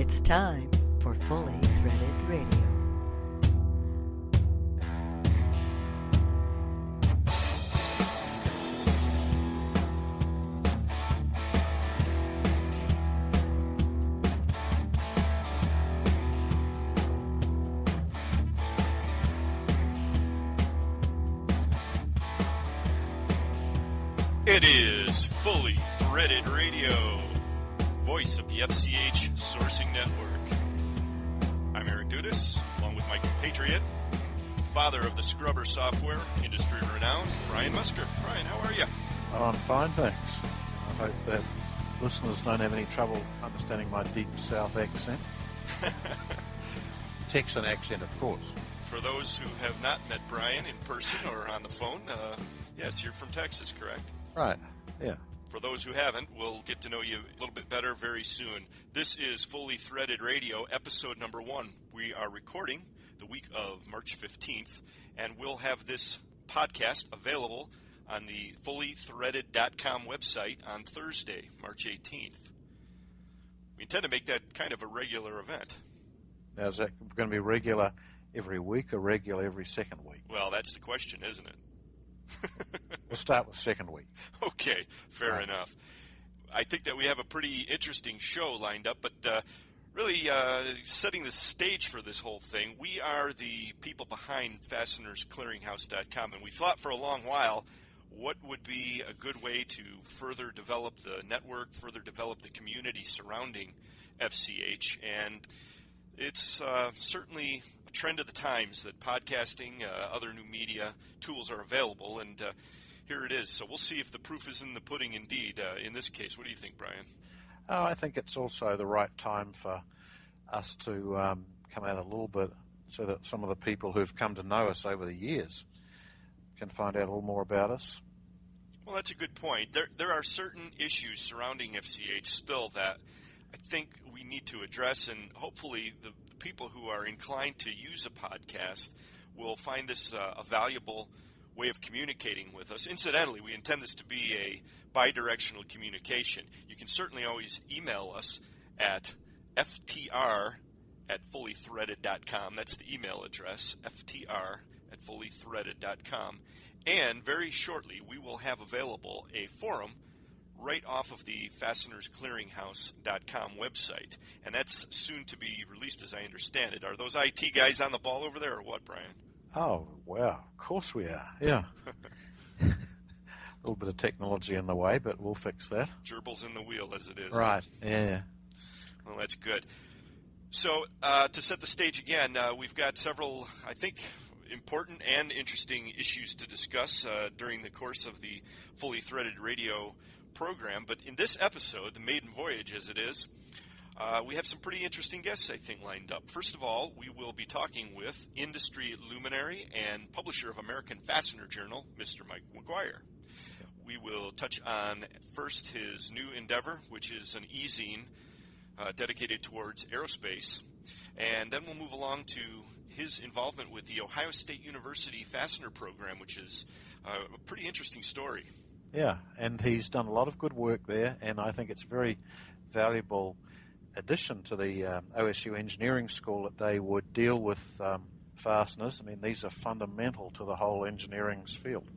It's time for Fully Threaded Radio. It is Fully Threaded Radio, voice of the FCH Sourcing Network. I'm Eric Dudas, along with my compatriot, father of the scrubber software, industry renowned, Brian Musker. Brian, how are you? Oh, I'm fine, thanks. I hope that listeners don't have any trouble understanding my deep South accent. Texan accent, of course. For those who have not met Brian in person or on the phone, yes, you're from Texas, correct? Right, yeah. For those who haven't, we'll get to know you a little bit better very soon. This is Fully Threaded Radio, episode number 1. We are recording the week of March 15th, and we'll have this podcast available on the fullythreaded.com website on Thursday, March 18th. We intend to make that kind of a regular event. Now, is that going to be regular every week or regular every second week? Well, that's the question, isn't it? We'll start with second week. Okay, fair enough. I think that we have a pretty interesting show lined up, but really setting the stage for this whole thing, we are the people behind FastenersClearinghouse.com, and we thought for a long while what would be a good way to further develop the network, further develop the community surrounding FCH, and it's certainly a trend of the times that podcasting, other new media tools are available, and here it is. So we'll see if the proof is in the pudding indeed in this case. What do you think, Brian? Oh, I think it's also the right time for us to come out a little bit so that some of the people who've come to know us over the years can find out a little more about us. Well, that's a good point. There are certain issues surrounding FCH still that I think we need to address, and hopefully the people who are inclined to use a podcast will find this a valuable way of communicating with us. Incidentally, we intend this to be a bi-directional communication. You can certainly always email us at ftr@fullythreaded.com. That's the email address, ftr@fullythreaded.com. And very shortly, we will have available a forum right off of the FastenersClearinghouse.com website. And that's soon to be released, as I understand it. Are those IT guys on the ball over there, or what, Brian? Oh, wow. Of course we are. Yeah. A little bit of technology in the way, but we'll fix that. Gerbils in the wheel, as it is. Right. Yeah. Well, that's good. So, to set the stage again, we've got several, I think, important and interesting issues to discuss during the course of the Fully Threaded Radio program. But in this episode, the maiden voyage as it is, we have some pretty interesting guests, I think, lined up. First of all, we will be talking with industry luminary and publisher of American Fastener Journal, Mr. Mike McGuire. We will touch on first his new endeavor, which is an e-zine dedicated towards aerospace. And then we'll move along to his involvement with the Ohio State University Fastener program, which is a pretty interesting story. Yeah, and he's done a lot of good work there, and I think it's a very valuable addition to the OSU Engineering School that they would deal with fasteners. I mean, these are fundamental to the whole engineering field.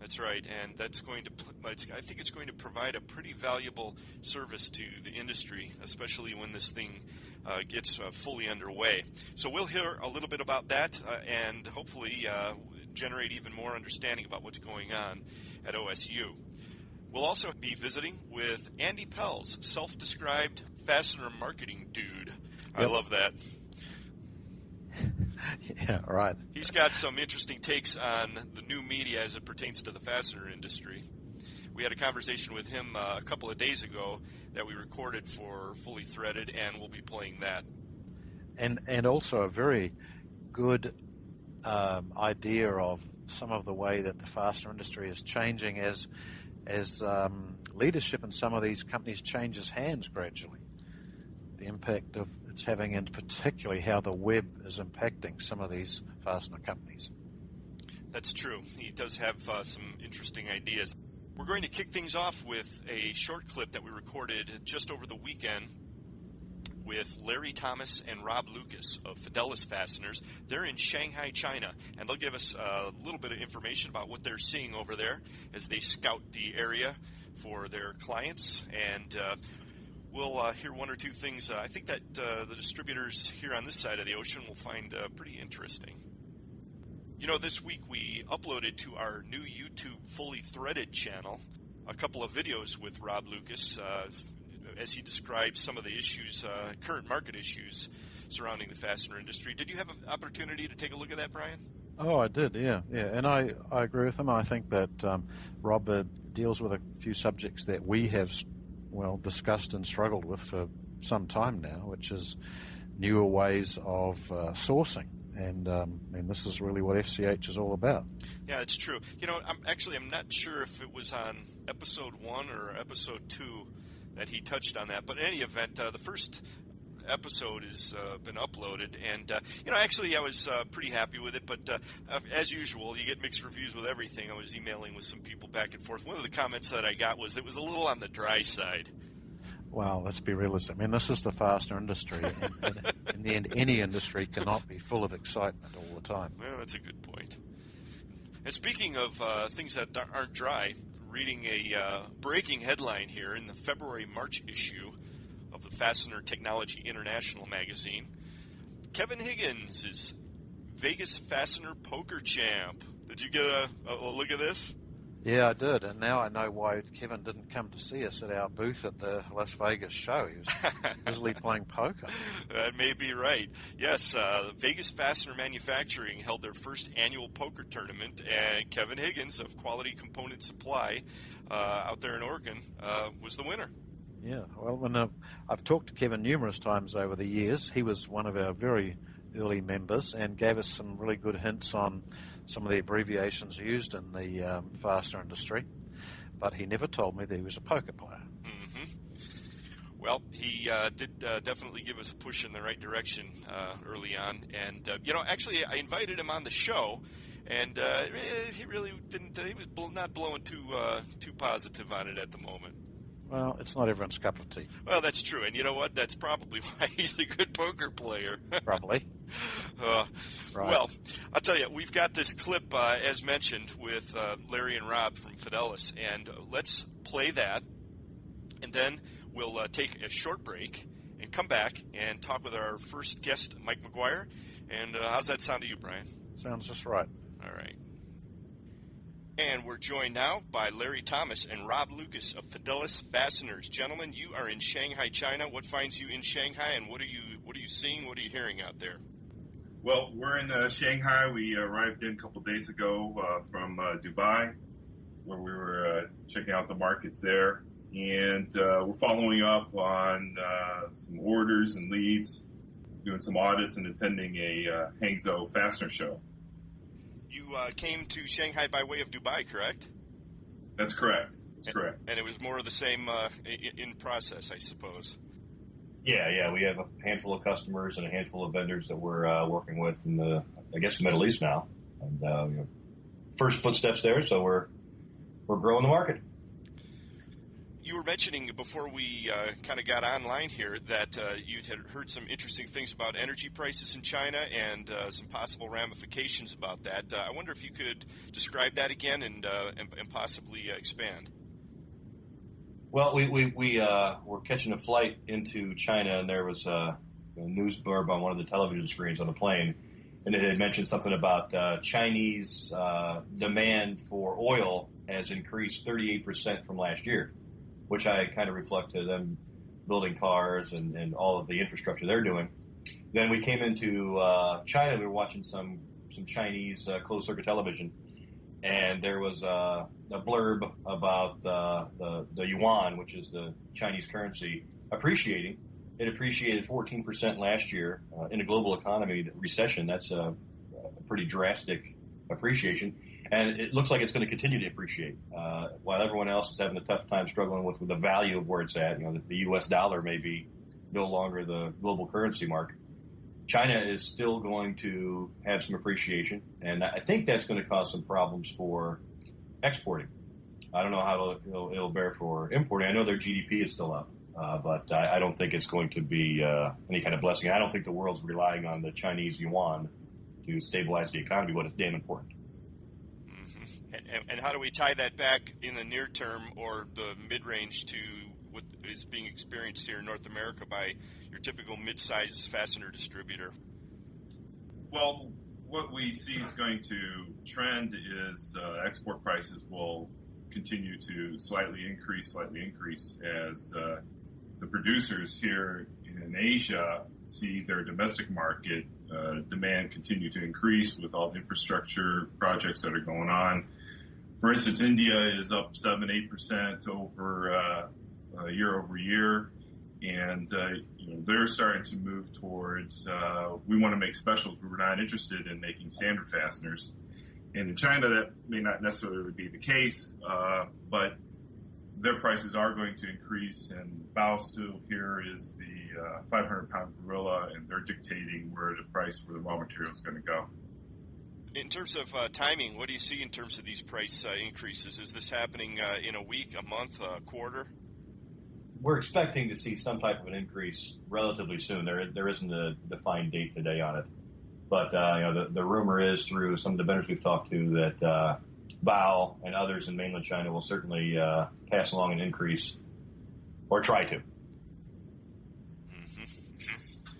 That's right, and that's going to, I think it's going to provide a pretty valuable service to the industry, especially when this thing gets fully underway. So we'll hear a little bit about that and hopefully generate even more understanding about what's going on at OSU. We'll also be visiting with Andy Pels, self-described fastener marketing dude. I love that. Yeah, right. He's got some interesting takes on the new media as it pertains to the fastener industry. We had a conversation with him a couple of days ago that we recorded for Fully Threaded, and we'll be playing that. And also a very good idea of some of the way that the fastener industry is changing as leadership in some of these companies changes hands gradually. The impact of it's having, and particularly how the web is impacting some of these fastener companies. That's true. He does have some interesting ideas. We're going to kick things off with a short clip that we recorded just over the weekend with Larry Thomas and Rob Lucas of Fidelis Fasteners. They're in Shanghai, China, and they'll give us a little bit of information about what they're seeing over there as they scout the area for their clients. And we'll hear one or two things I think that the distributors here on this side of the ocean will find pretty interesting. You know, this week we uploaded to our new YouTube Fully Threaded channel a couple of videos with Rob Lucas as he describes some of the issues, current market issues surrounding the fastener industry. Did you have an opportunity to take a look at that, Brian? Oh, I did, yeah. And I agree with him. I think that Rob deals with a few subjects that we have, discussed and struggled with for some time now, which is newer ways of sourcing. And this is really what FCH is all about. Yeah, it's true. You know, I'm not sure if it was on episode 1 or episode 2 that he touched on that. But in any event, the first episode has been uploaded. And, actually I was pretty happy with it. But as usual, you get mixed reviews with everything. I was emailing with some people back and forth. One of the comments that I got was it was a little on the dry side. Well, let's be realistic. I mean, this is the fastener industry. And in the end, any industry cannot be full of excitement all the time. Well, that's a good point. And speaking of things that aren't dry, reading a breaking headline here in the February-March issue of the Fastener Technology International magazine. Kevin Higgins is Vegas Fastener Poker Champ. Did you get a look at this? Yeah, I did, and now I know why Kevin didn't come to see us at our booth at the Las Vegas show. He was busily playing poker. That may be right. Yes, Vegas Fastener Manufacturing held their first annual poker tournament, and Kevin Higgins of Quality Component Supply out there in Oregon was the winner. Yeah, well, I've talked to Kevin numerous times over the years. He was one of our very early members and gave us some really good hints on some of the abbreviations used in the fastener industry, but he never told me that he was a poker player. Mm-hmm. Well, he did definitely give us a push in the right direction early on, and actually I invited him on the show, and he really didn't. He was not blowing too positive on it at the moment. Well, it's not everyone's cup of tea. Well, that's true, and you know what? That's probably why he's a good poker player. Probably. Right. Well, I'll tell you, we've got this clip, as mentioned, with Larry and Rob from Fidelis, and let's play that, and then we'll take a short break and come back and talk with our first guest, Mike McGuire. And how's that sound to you, Brian? Sounds just right. All right. And we're joined now by Larry Thomas and Rob Lucas of Fidelis Fasteners. Gentlemen, you are in Shanghai, China. What finds you in Shanghai, and what are you seeing? What are you hearing out there? Well, we're in Shanghai. We arrived in a couple of days ago from Dubai, where we were checking out the markets there, and we're following up on some orders and leads, doing some audits, and attending a Hangzhou Fastener show. You came to Shanghai by way of Dubai, correct? That's correct. That's correct. And it was more of the same in process, I suppose. Yeah. We have a handful of customers and a handful of vendors that we're working with in the Middle East now. And first footsteps there, so we're growing the market. You were mentioning before we kind of got online here that you had heard some interesting things about energy prices in China and some possible ramifications about that. I wonder if you could describe that again and possibly expand. Well, we were catching a flight into China, and there was a news blurb on one of the television screens on the plane, and it had mentioned something about Chinese demand for oil has increased 38% from last year, which I kind of reflect to them building cars and all of the infrastructure they're doing. Then we came into China. We were watching some Chinese closed-circuit television, and there was a blurb about the yuan, which is the Chinese currency, appreciating. It appreciated 14% last year. In a global economy recession, that's a pretty drastic appreciation. And it looks like it's going to continue to appreciate. While everyone else is having a tough time struggling with the value of where it's at, the U.S. dollar may be no longer the global currency mark. China is still going to have some appreciation, and I think that's going to cause some problems for exporting. I don't know how it'll bear for importing. I know their GDP is still up, But I don't think it's going to be any kind of blessing. I don't think the world's relying on the Chinese yuan to stabilize the economy, but it's damn important. Mm-hmm. And how do we tie that back in the near term or the mid-range to what is being experienced here in North America by your typical mid-sized fastener distributor? Well, what we see is going to trend is export prices will continue to slightly increase as the producers here in Asia see their domestic market demand continue to increase with all the infrastructure projects that are going on. For instance, India is up 7-8% over year over year, and they're starting to move towards we want to make specials, but we're not interested in making standard fasteners. And in China, that may not necessarily be the case, but their prices are going to increase. And Baosteel here is the 500-pound gorilla, and they're dictating where the price for the raw material is going to go. In terms of timing, what do you see in terms of these price increases? Is this happening in a week, a month, a quarter? We're expecting to see some type of an increase relatively soon. There isn't a defined date today on it. But the rumor is through some of the vendors we've talked to that Bao and others in mainland China will certainly pass along an increase or try to. Mm-hmm.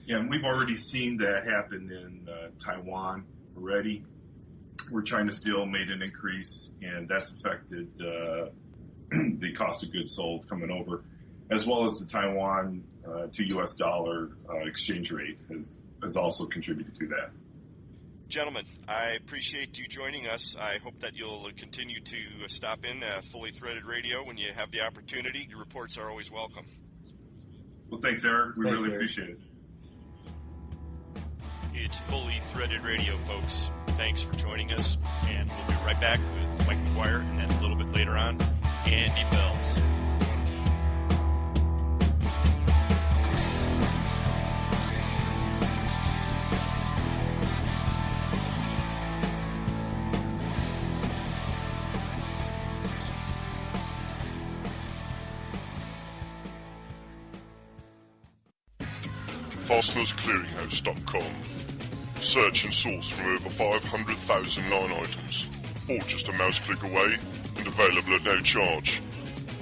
Yeah, and we've already seen that happen in Taiwan already, where China Steel made an increase, and that's affected the cost of goods sold coming over, as well as the Taiwan to U.S. dollar exchange rate has also contributed to that. Gentlemen, I appreciate you joining us. I hope that you'll continue to stop in Fully Threaded Radio when you have the opportunity. Your reports are always welcome. Well, thanks, Eric. We really appreciate it. It's Fully Threaded Radio, folks. Thanks for joining us, and we'll be right back with Mike McGuire, and then a little bit later on, Andy Pels. FastenersClearinghouse.com. Search and source from over 500,000 line items, or just a mouse click away and available at no charge.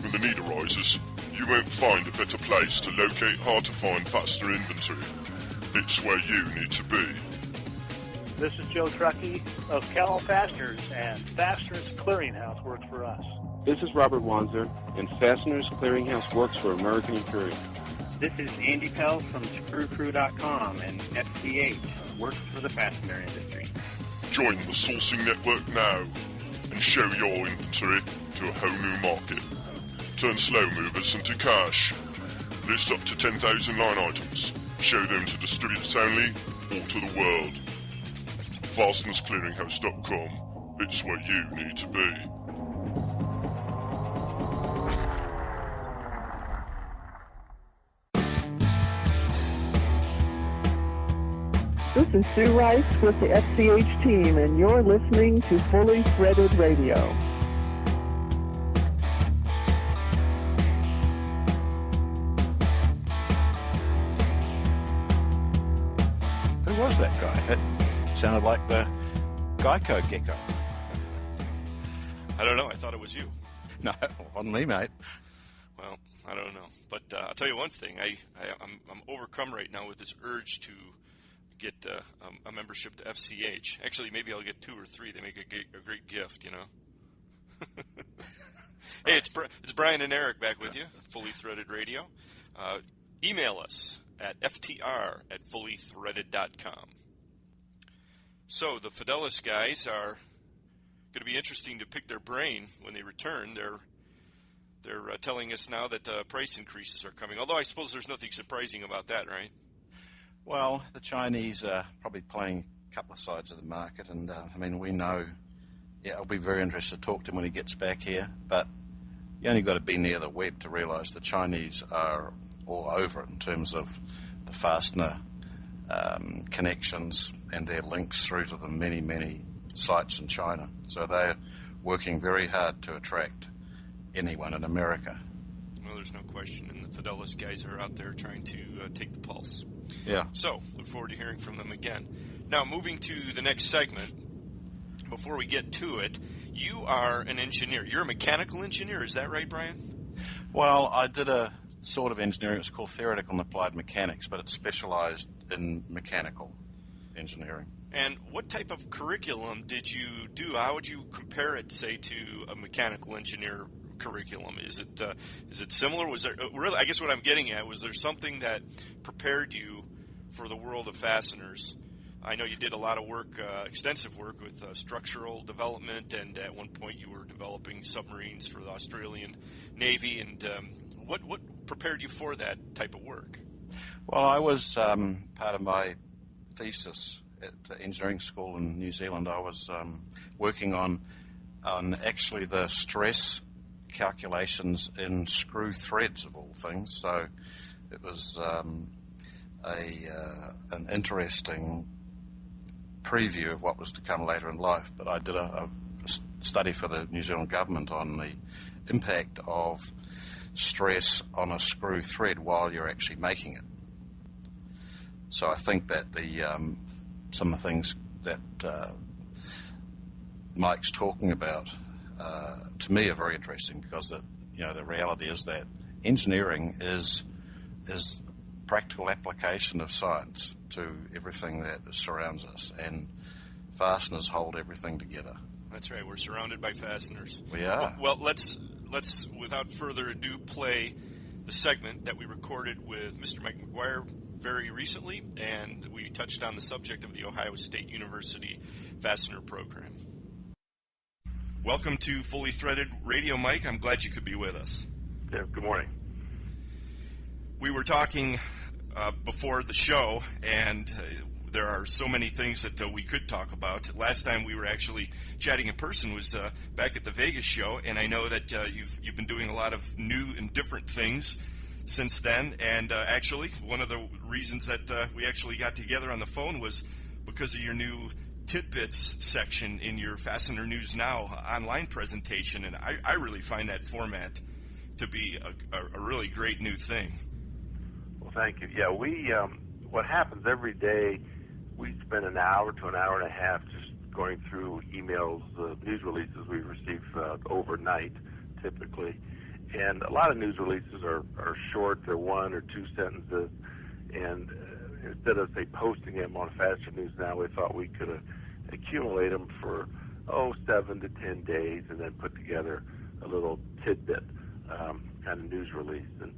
When the need arises, you won't find a better place to locate hard-to-find fastener inventory. It's where you need to be. This is Joe Truckee of Cal Fasteners, and Fasteners Clearinghouse works for us. This is Robert Wanzer, and Fasteners Clearinghouse works for American Imperial. This is Andy Pels from ScrewCrew.com, and FCH works for the fastener industry. Join the Sourcing Network now and show your inventory to a whole new market. Turn slow movers into cash. List up to 10,000 line items. Show them to distributors only or to the world. FastenersClearinghouse.com. It's where you need to be. This is Sue Rice with the FCH team, and you're listening to Fully Threaded Radio. Who was that guy? It sounded like the Geico gecko. I don't know. I thought it was you. No, it wasn't me, mate. Well, I don't know. But I'll tell you one thing. I'm overcome right now with this urge to get a membership to FCH. Actually, maybe I'll get 2 or 3. They make a great gift, you know. Hey, it's Brian and Eric back with you, Fully Threaded Radio. Email us at ftr@fullythreaded.com. So the Fidelis guys are going to be interesting to pick their brain when they return. They're telling us now that price increases are coming, although I suppose there's nothing surprising about that, right? Well, the Chinese are probably playing a couple of sides of the market, and we know, I'll be very interested to talk to him when he gets back here, but you only got to be near the web to realise the Chinese are all over it in terms of the fastener connections and their links through to the many, many sites in China. So they're working very hard to attract anyone in America. Well, there's no question, and the Fidelis guys are out there trying to take the pulse. Yeah. So, look forward to hearing from them again. Now, moving to the next segment, before we get to it, you are an engineer. You're a mechanical engineer, is that right, Brian? Well, I did a sort of engineering. It's called theoretical and applied mechanics, but it's specialized in mechanical engineering. And what type of curriculum did you do? How would you compare it, say, to a mechanical engineer curriculum? Is it similar? Was there really? I guess what I'm getting at, was there something that prepared you for the world of fasteners? I know you did a lot of work, extensive work with structural development, and at one point you were developing submarines for the Australian Navy. And what prepared you for that type of work? Well, I was part of my thesis at the engineering school in New Zealand. I was working on actually the stress calculations in screw threads, of all things. So it was an interesting preview of what was to come later in life. But I did a study for the New Zealand government on the impact of stress on a screw thread while you're actually making it. So I think that some of the things that Mike's talking about to me are very interesting, because the reality is that engineering is practical application of science to everything that surrounds us, and fasteners hold everything together. That's right. We're surrounded by fasteners. We are. Well, let's without further ado play the segment that we recorded with Mr. Mike McGuire very recently, and we touched on the subject of the Ohio State University Fastener program. Welcome to Fully Threaded Radio, Mike. I'm glad you could be with us. Yeah, good morning. We were talking before the show, and there are so many things that we could talk about. Last time we were actually chatting in person was back at the Vegas show, and I know that you've been doing a lot of new and different things since then. And actually, one of the reasons that we actually got together on the phone was because of your new tidbits section in your Fastener News Now online presentation, and I really find that format to be a really great new thing. Well, thank you. Yeah, we what happens every day, we spend an hour to an hour and a half just going through emails, news releases we receive overnight, typically. And a lot of news releases are short, they're 1 or 2 sentences, and instead of, say, posting them on Fastener News Now, we thought we could accumulate them for, 7 to 10 days, and then put together a little tidbit kind of news release. And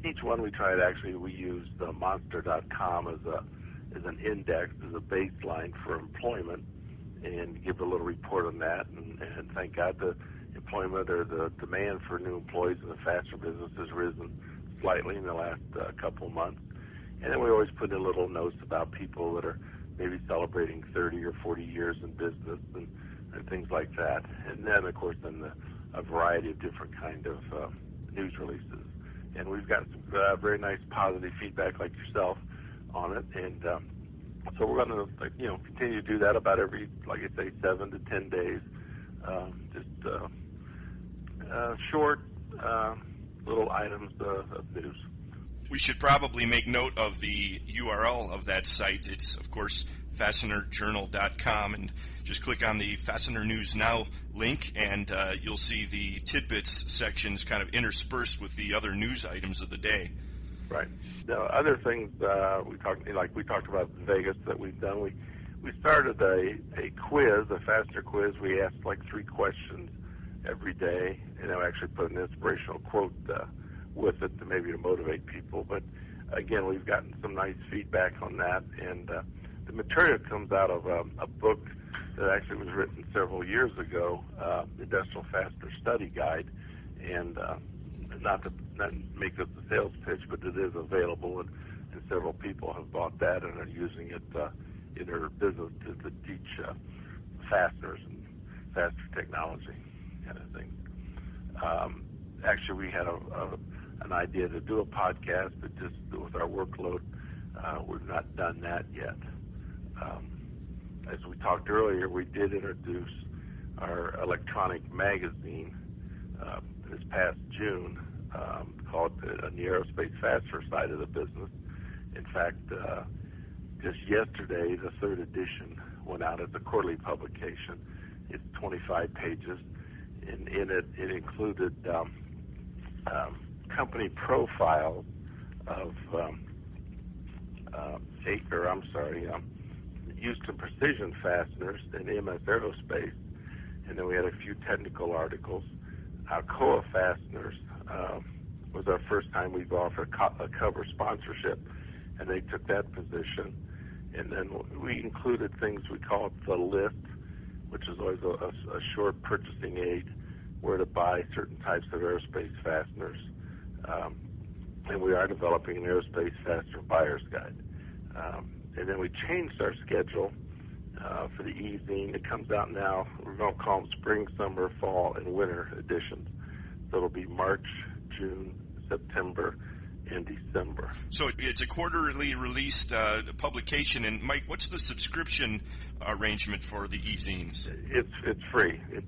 each one we tried, actually, we used Monster.com as an index, as a baseline for employment, and give a little report on that. And thank God the employment, or the demand for new employees in the fastener business, has risen slightly in the last couple of months. And then we always put in little notes about people that are maybe celebrating 30 or 40 years in business and things like that. And then, of course, a variety of different kind of news releases. And we've gotten some very nice positive feedback, like yourself, on it. And so we're going to continue to do that about every, like I say, 7 to 10 days. Short little items of news. We should probably make note of the URL of that site. It's, of course, FastenerJournal.com, and just click on the Fastener News Now link, and you'll see the tidbits sections kind of interspersed with the other news items of the day. Right. Now, other things we talked about in Vegas that we've done. We started a quiz, a Fastener quiz. We asked 3 questions every day, and I actually put an inspirational quote with it to motivate people. But again, we've gotten some nice feedback on that, and the material comes out of a book that actually was written several years ago, Industrial Fastener Study Guide, and not to make this a sales pitch, but it is available, and several people have bought that and are using it in their business to teach fasteners and fastener technology kind of thing. Actually, we had an idea to do a podcast, but just with our workload, we've not done that yet. As we talked earlier, we did introduce our electronic magazine this past June. called on the aerospace fastener side of the business. In fact, just yesterday, the third edition went out as a quarterly publication. It's 25 pages. In it included company profiles of Houston Precision Fasteners and MS Aerospace, and then we had a few technical articles. Alcoa Fasteners was our first time we've offered a cover sponsorship, and they took that position. And then we included things we call the list, which is always a short purchasing aid, where to buy certain types of aerospace fasteners. And we are developing an aerospace fastener buyer's guide. And then we changed our schedule for the e-zine. It comes out now. We're going to call them spring, summer, fall, and winter editions. So it'll be March, June, September, and December. So it's a quarterly released publication. And Mike, what's the subscription arrangement for the e-zines? It's free. It's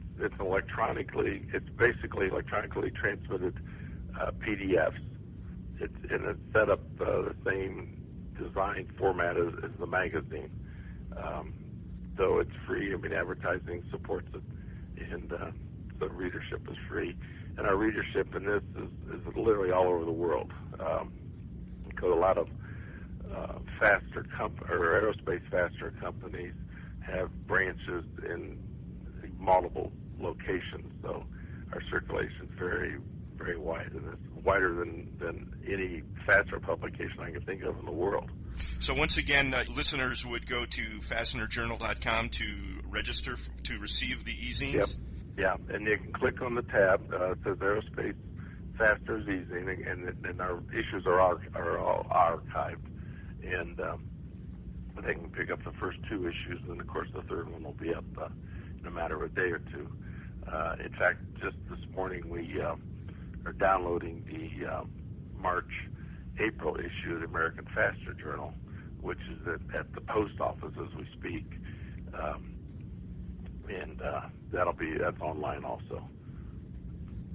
basically electronically transmitted PDFs. It's set up the same design format as the magazine. So it's free. I mean, advertising supports it, and the readership is free. And our readership in this is literally all over the world. Because a lot of aerospace fastener companies have branches in multiple locations. So our circulation is very, very wide, and it's wider than any fastener publication I can think of in the world. So once again, listeners would go to fastenerjournal.com to register to receive the e-zines? Yep. Yeah, and you can click on the tab. It says Aerospace Fasteners e-zine, and our issues are all archived. And they can pick up the first two issues, and, of course, the third one will be up in a matter of a day or two. In fact, just this morning we are downloading the March-April issue of the American Fastener Journal, which is at the post office as we speak. And that's online also.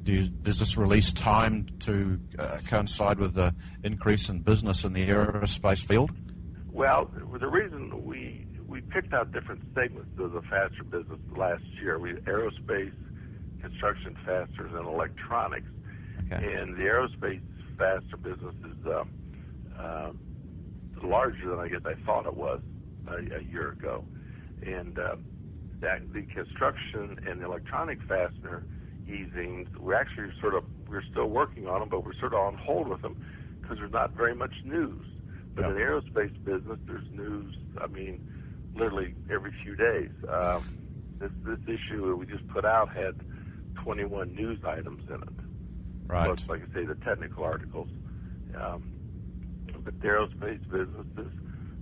Does this release time to coincide with the increase in business in the aerospace field? Well, the reason we picked out different segments of the fastener business last year. We had aerospace, construction fasteners, and electronics. Okay. And the aerospace fastener business is larger than I guess I thought it was a year ago. And the construction and the electronic fastener e-zines, we're still working on them, but we're sort of on hold with them because there's not very much news. But in the aerospace business, there's news, literally every few days. This issue that we just put out had 21 news items in it. Right. Plus, like I say, the technical articles. But the aerospace business is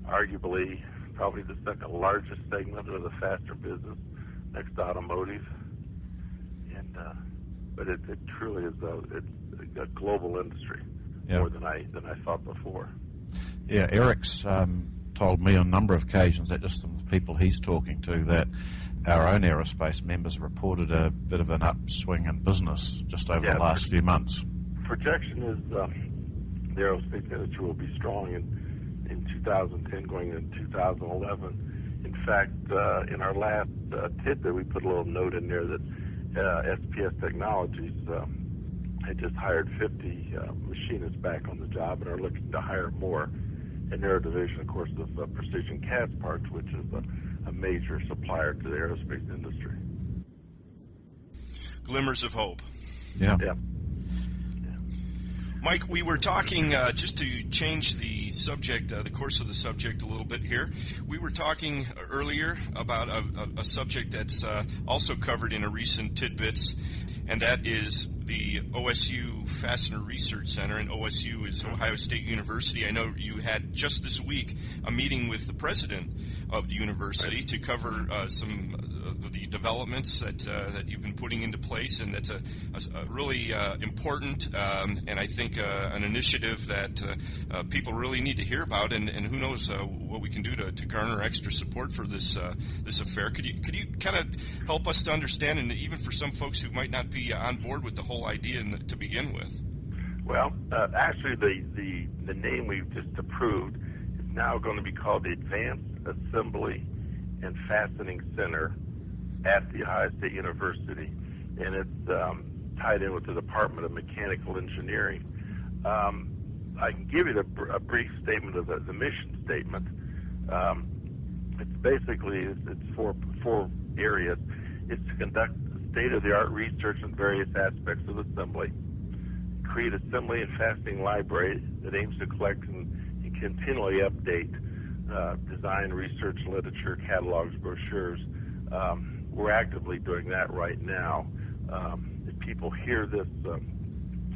arguably probably the second largest segment of the fastener business, next to automotive. And but it truly is a global industry, more than I thought before. Yeah, Eric's told me on a number of occasions that just from the people he's talking to that our own aerospace members reported a bit of an upswing in business just over the last few months. Projection is the aerospace industry will be strong in 2010 going into 2011. In fact, in our last tidbit, we put a little note in there that SPS Technologies had just hired 50 machinists back on the job and are looking to hire more in their division, of course, of Precision Cast Parts, which is a major supplier to the aerospace industry. Glimmers of hope. Yeah. Mike, we were talking, just to change the subject, the course of the subject a little bit here, we were talking earlier about a subject that's also covered in a recent tidbits, and that is the OSU Fastener Research Center, and OSU is Ohio State University. I know you had just this week a meeting with the president of the university to cover some of the developments that you've been putting into place, and that's a really important and I think an initiative that people really need to hear about, and who knows what we can do to garner extra support for this affair. Could you kind of help us to understand, and even for some folks who might not be on board with the whole idea to begin with? Well, actually, the name we've just approved is now going to be called the Advanced Assembly and Fastening Center at The Ohio State University, and it's tied in with the Department of Mechanical Engineering. I can give you a brief statement of the mission statement. It's basically it's four areas. It's to conduct state-of-the-art research in various aspects of assembly, create assembly and fastening library that aims to collect and continually update design, research, literature, catalogs, brochures. We're actively doing that right now. If people hear this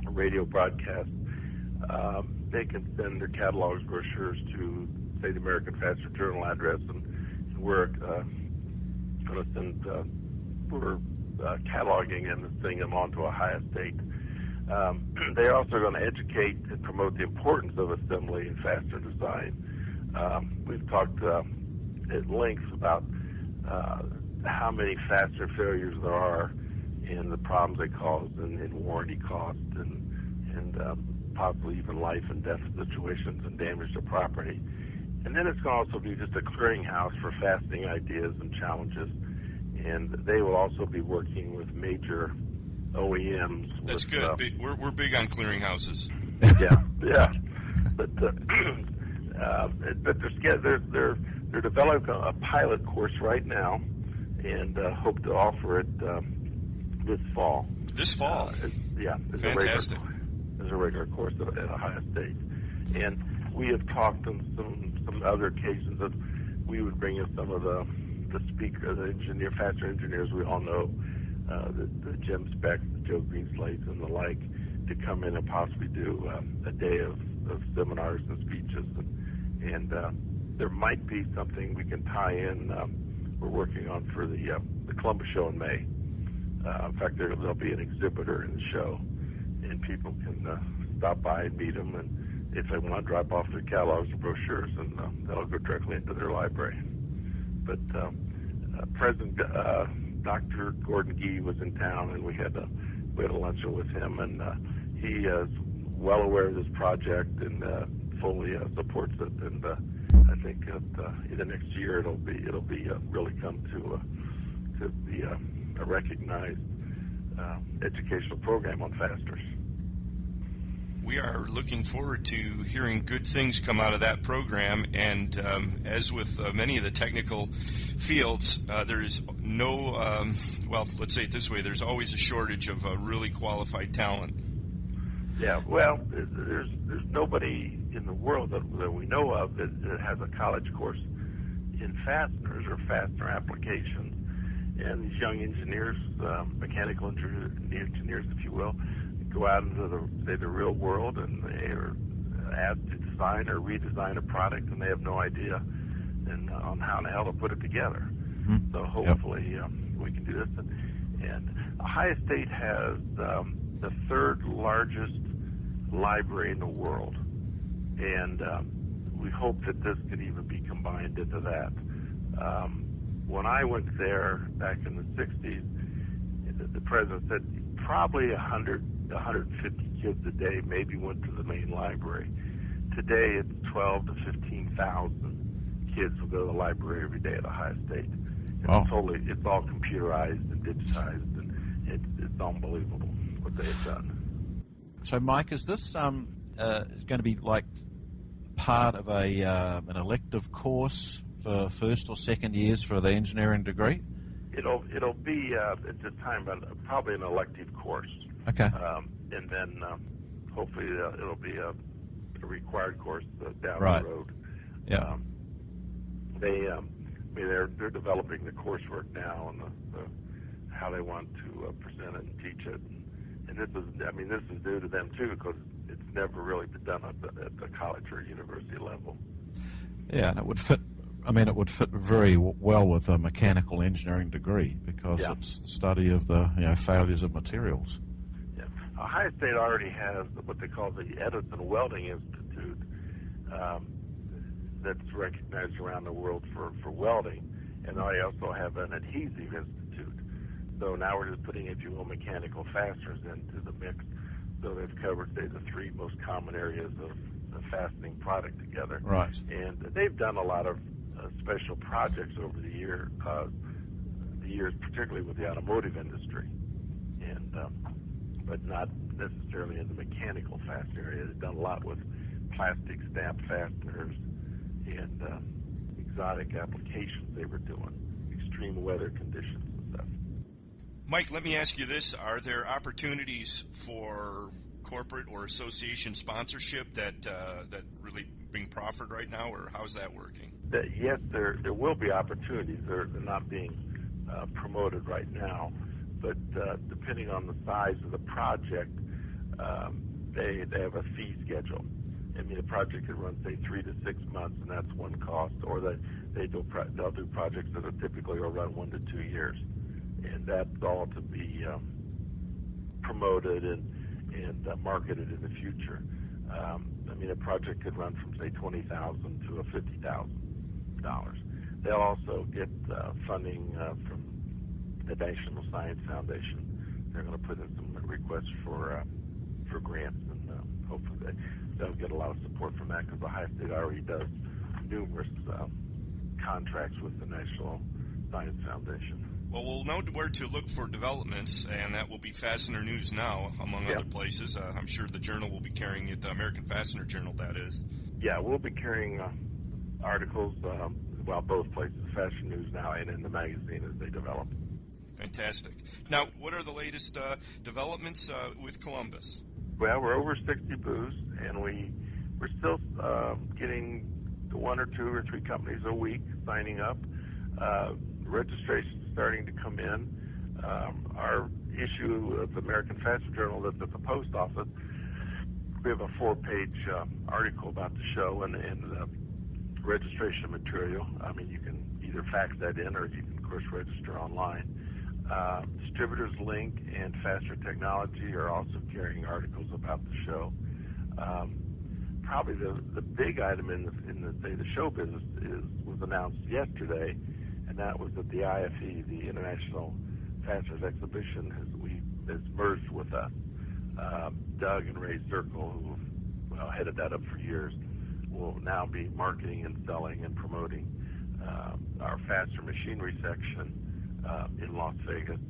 radio broadcast, they can send their catalogs, brochures to, say, the American Fastener Journal address, and we're going to send, we're cataloging and sending them on to Ohio State. They're also going to educate and promote the importance of assembly and fastener design. We've talked at length about how many fastener failures there are and the problems they cause in warranty costs and possibly even life and death situations and damage to property. And then it's going to also be just a clearinghouse for fastening ideas and challenges. And they will also be working with major OEMs. That's good. We're big on clearinghouses. Yeah. But they're developing a pilot course right now, and hope to offer it this fall. This fall? Fantastic. As a regular course at Ohio State. And we have talked on some other occasions that we would bring in some of the speakers, the fastener engineers we all know, the Jim Speck, the Joe Greenslates, and the like, to come in and possibly do a day of seminars and speeches. And there might be something we can tie in. We're working on for the Columbus show in May. In fact, there'll be an exhibitor in the show, and people can stop by and meet them, and if they want to drop off their catalogs or brochures, and that'll go directly into their library. But President Dr. Gordon Gee was in town, and we had a luncheon with him, and he is well aware of this project and fully supports it. And I think in the next year it'll be really come to be a recognized educational program on fasteners. We are looking forward to hearing good things come out of that program, and as with many of the technical fields, there is no, well, let's say it this way, there's always a shortage of really qualified talent. Yeah, well, there's nobody in the world that we know of that has a college course in fasteners or fastener applications, and these young engineers, mechanical engineers, if you will, go out into the real world, and they are asked to design or redesign a product, and they have no idea on how the hell to put it together. Mm-hmm. So hopefully we can do this. And Ohio State has the third largest library in the world, and we hope that this could even be combined into that. When I went there back in the 60s, the president said probably 150 kids a day maybe went to the main library. Today it's 12 to 15,000 kids will go to the library every day at Ohio State. It's all computerized and digitized, and it's unbelievable what they have done. So, Mike, is this going to be like part of an elective course for first or second years for the engineering degree? It'll be at this time probably an elective course. Okay. And then hopefully it'll be a required course down the road. Yeah. They're developing the coursework now and how they want to present it and teach it. And this is new to them too, because it's never really been done at the college or university level. Yeah, and it would fit. It would fit very well with a mechanical engineering degree because it's the study of the failures of materials. Yeah, Ohio State already has what they call the Edison Welding Institute that's recognized around the world for welding, and they also have an adhesive institute. So now we're just putting, if you will, mechanical fasteners into the mix. So they've covered, say, the three most common areas of fastening product together. Right. And they've done a lot of special projects over the years, particularly with the automotive industry, and but not necessarily in the mechanical fastener area. They've done a lot with plastic stamp fasteners and exotic applications they were doing, extreme weather conditions and stuff. Mike, let me ask you this. Are there opportunities for corporate or association sponsorship that really being proffered right now, or how's that working? Yes, there will be opportunities. They're not being promoted right now, but depending on the size of the project, they have a fee schedule. I mean, a project could run, say, 3 to 6 months, and that's one cost, or they'll do projects that are typically will run 1 to 2 years, and that's all to be promoted and marketed in the future. I mean, a project could run from, say, $20,000 to $50,000. They'll also get funding from the National Science Foundation. They're going to put in some requests for grants, and hopefully they'll get a lot of support from that, because Ohio State already does numerous contracts with the National Science Foundation. Well, we'll know where to look for developments, and that will be Fastener News Now, among other places. I'm sure the Journal will be carrying it, the American Fastener Journal, that is. Yeah, we'll be carrying articles, both places, Fastener News Now and in the magazine as they develop. Fantastic. Now, what are the latest developments with Columbus? Well, we're over 60 booths, and we're still getting 1 or 2 or 3 companies a week signing up. Registration's starting to come in. Our issue of the American Fastener Journal that's at the post office, we have a 4-page article about the show and registration material. I mean, you can either fax that in, or you can, of course, register online. Distributors Link and Faster Technology are also carrying articles about the show. Probably the big item in the show business was announced yesterday, and that was that the IFE, the International Fasteners Exhibition, has merged with us. Doug and Ray Zirkle, who headed that up for years, will now be marketing and selling and promoting our fastener machinery section in Las Vegas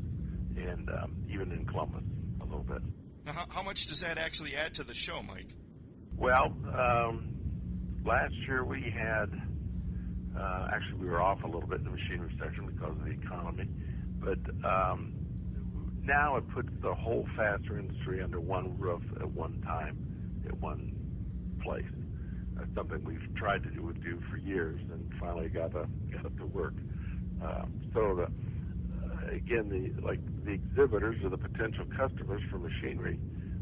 and even in Columbus a little bit. Now, how much does that actually add to the show, Mike? Well, last year we had, actually we were off a little bit in the machinery section because of the economy, but now it puts the whole fastener industry under one roof at one time, at one place. That's something we've tried to do for years, and finally got it to work. Again, the exhibitors or the potential customers for machinery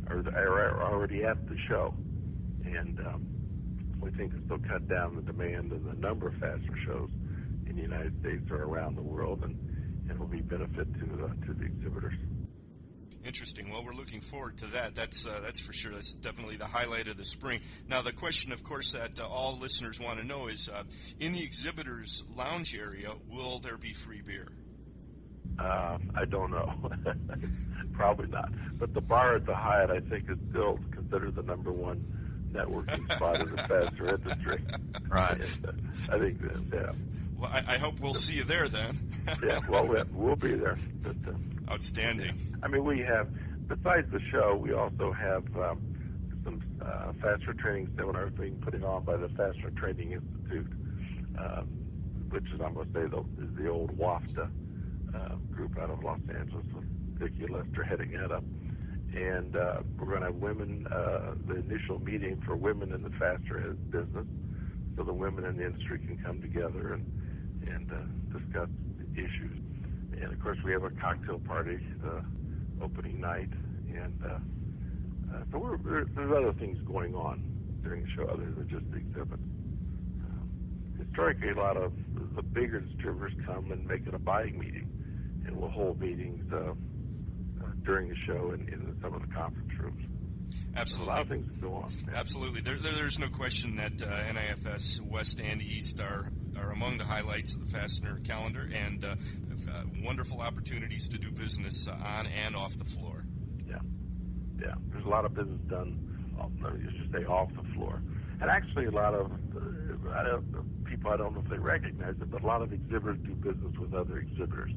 are already at the show, and we think this will cut down the demand and the number of fastener shows in the United States or around the world, and it will be benefit to the exhibitors. Interesting. Well, we're looking forward to that. That's for sure. That's definitely the highlight of the spring. Now, the question, of course, that all listeners want to know is, in the exhibitors' lounge area, will there be free beer? I don't know. Probably not. But the bar at the Hyatt, I think, is still considered the number one networking spot in the fastener industry. Right. And, I think that, yeah. Well, I hope we'll see you there then. Yeah, well, we'll be there. But, outstanding. Yeah. I mean, we have, besides the show, we also have some fastener training seminars being put on by the Fastener Training Institute, which is, I'm going to say, is the old WAFTA group out of Los Angeles with Vicki and Lester heading that up. And we're going to have women, the initial meeting for women in the fastener business, so the women in the industry can come together and discuss issues. And, of course, we have a cocktail party opening night. And so there's other things going on during the show other than just the exhibits. Historically, a lot of the bigger distributors come and make it a buying meeting. And we'll hold meetings during the show in some of the conference rooms. Absolutely. A lot of things go on. Yeah. Absolutely. There's no question that NIFS West and East are among the highlights of the Fastener calendar, and wonderful opportunities to do business on and off the floor. Yeah. Yeah, there's a lot of business done, let me just say, off the floor. And actually a lot of people, I don't know if they recognize it, but a lot of exhibitors do business with other exhibitors.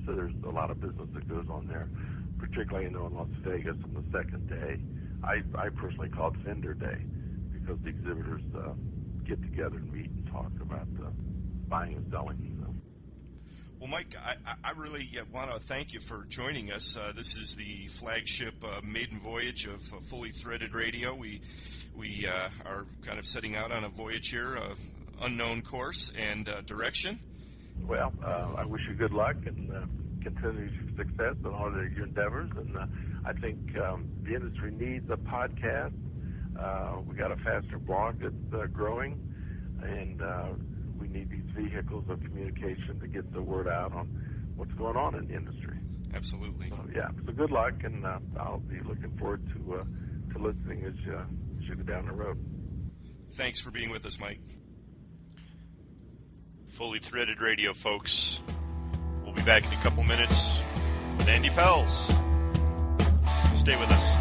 So there's a lot of business that goes on there, particularly, in Las Vegas on the second day. I personally call it Vendor Day because the exhibitors get together and meet and talk about buying and selling. So. Well, Mike, I really want to thank you for joining us. This is the flagship maiden voyage of Fully Threaded Radio. We are kind of setting out on a voyage here, unknown course and direction. Well, I wish you good luck and continued success in all of your endeavors. And I think the industry needs a podcast. We got a Fastener blog that's growing, and we need these vehicles of communication to get the word out on what's going on in the industry. Absolutely. So good luck, and I'll be looking forward to listening as you go down the road. Thanks for being with us, Mike. Fully Threaded Radio, folks. We'll be back in a couple minutes with Andy Pels. Stay with us.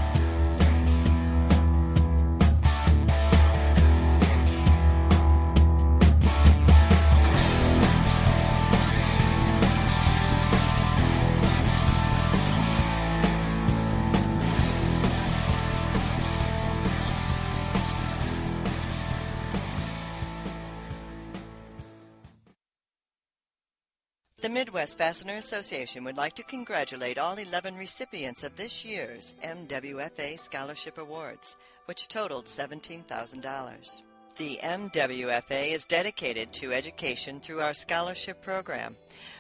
The Midwest Fastener Association would like to congratulate all 11 recipients of this year's MWFA Scholarship Awards, which totaled $17,000. The MWFA is dedicated to education through our scholarship program,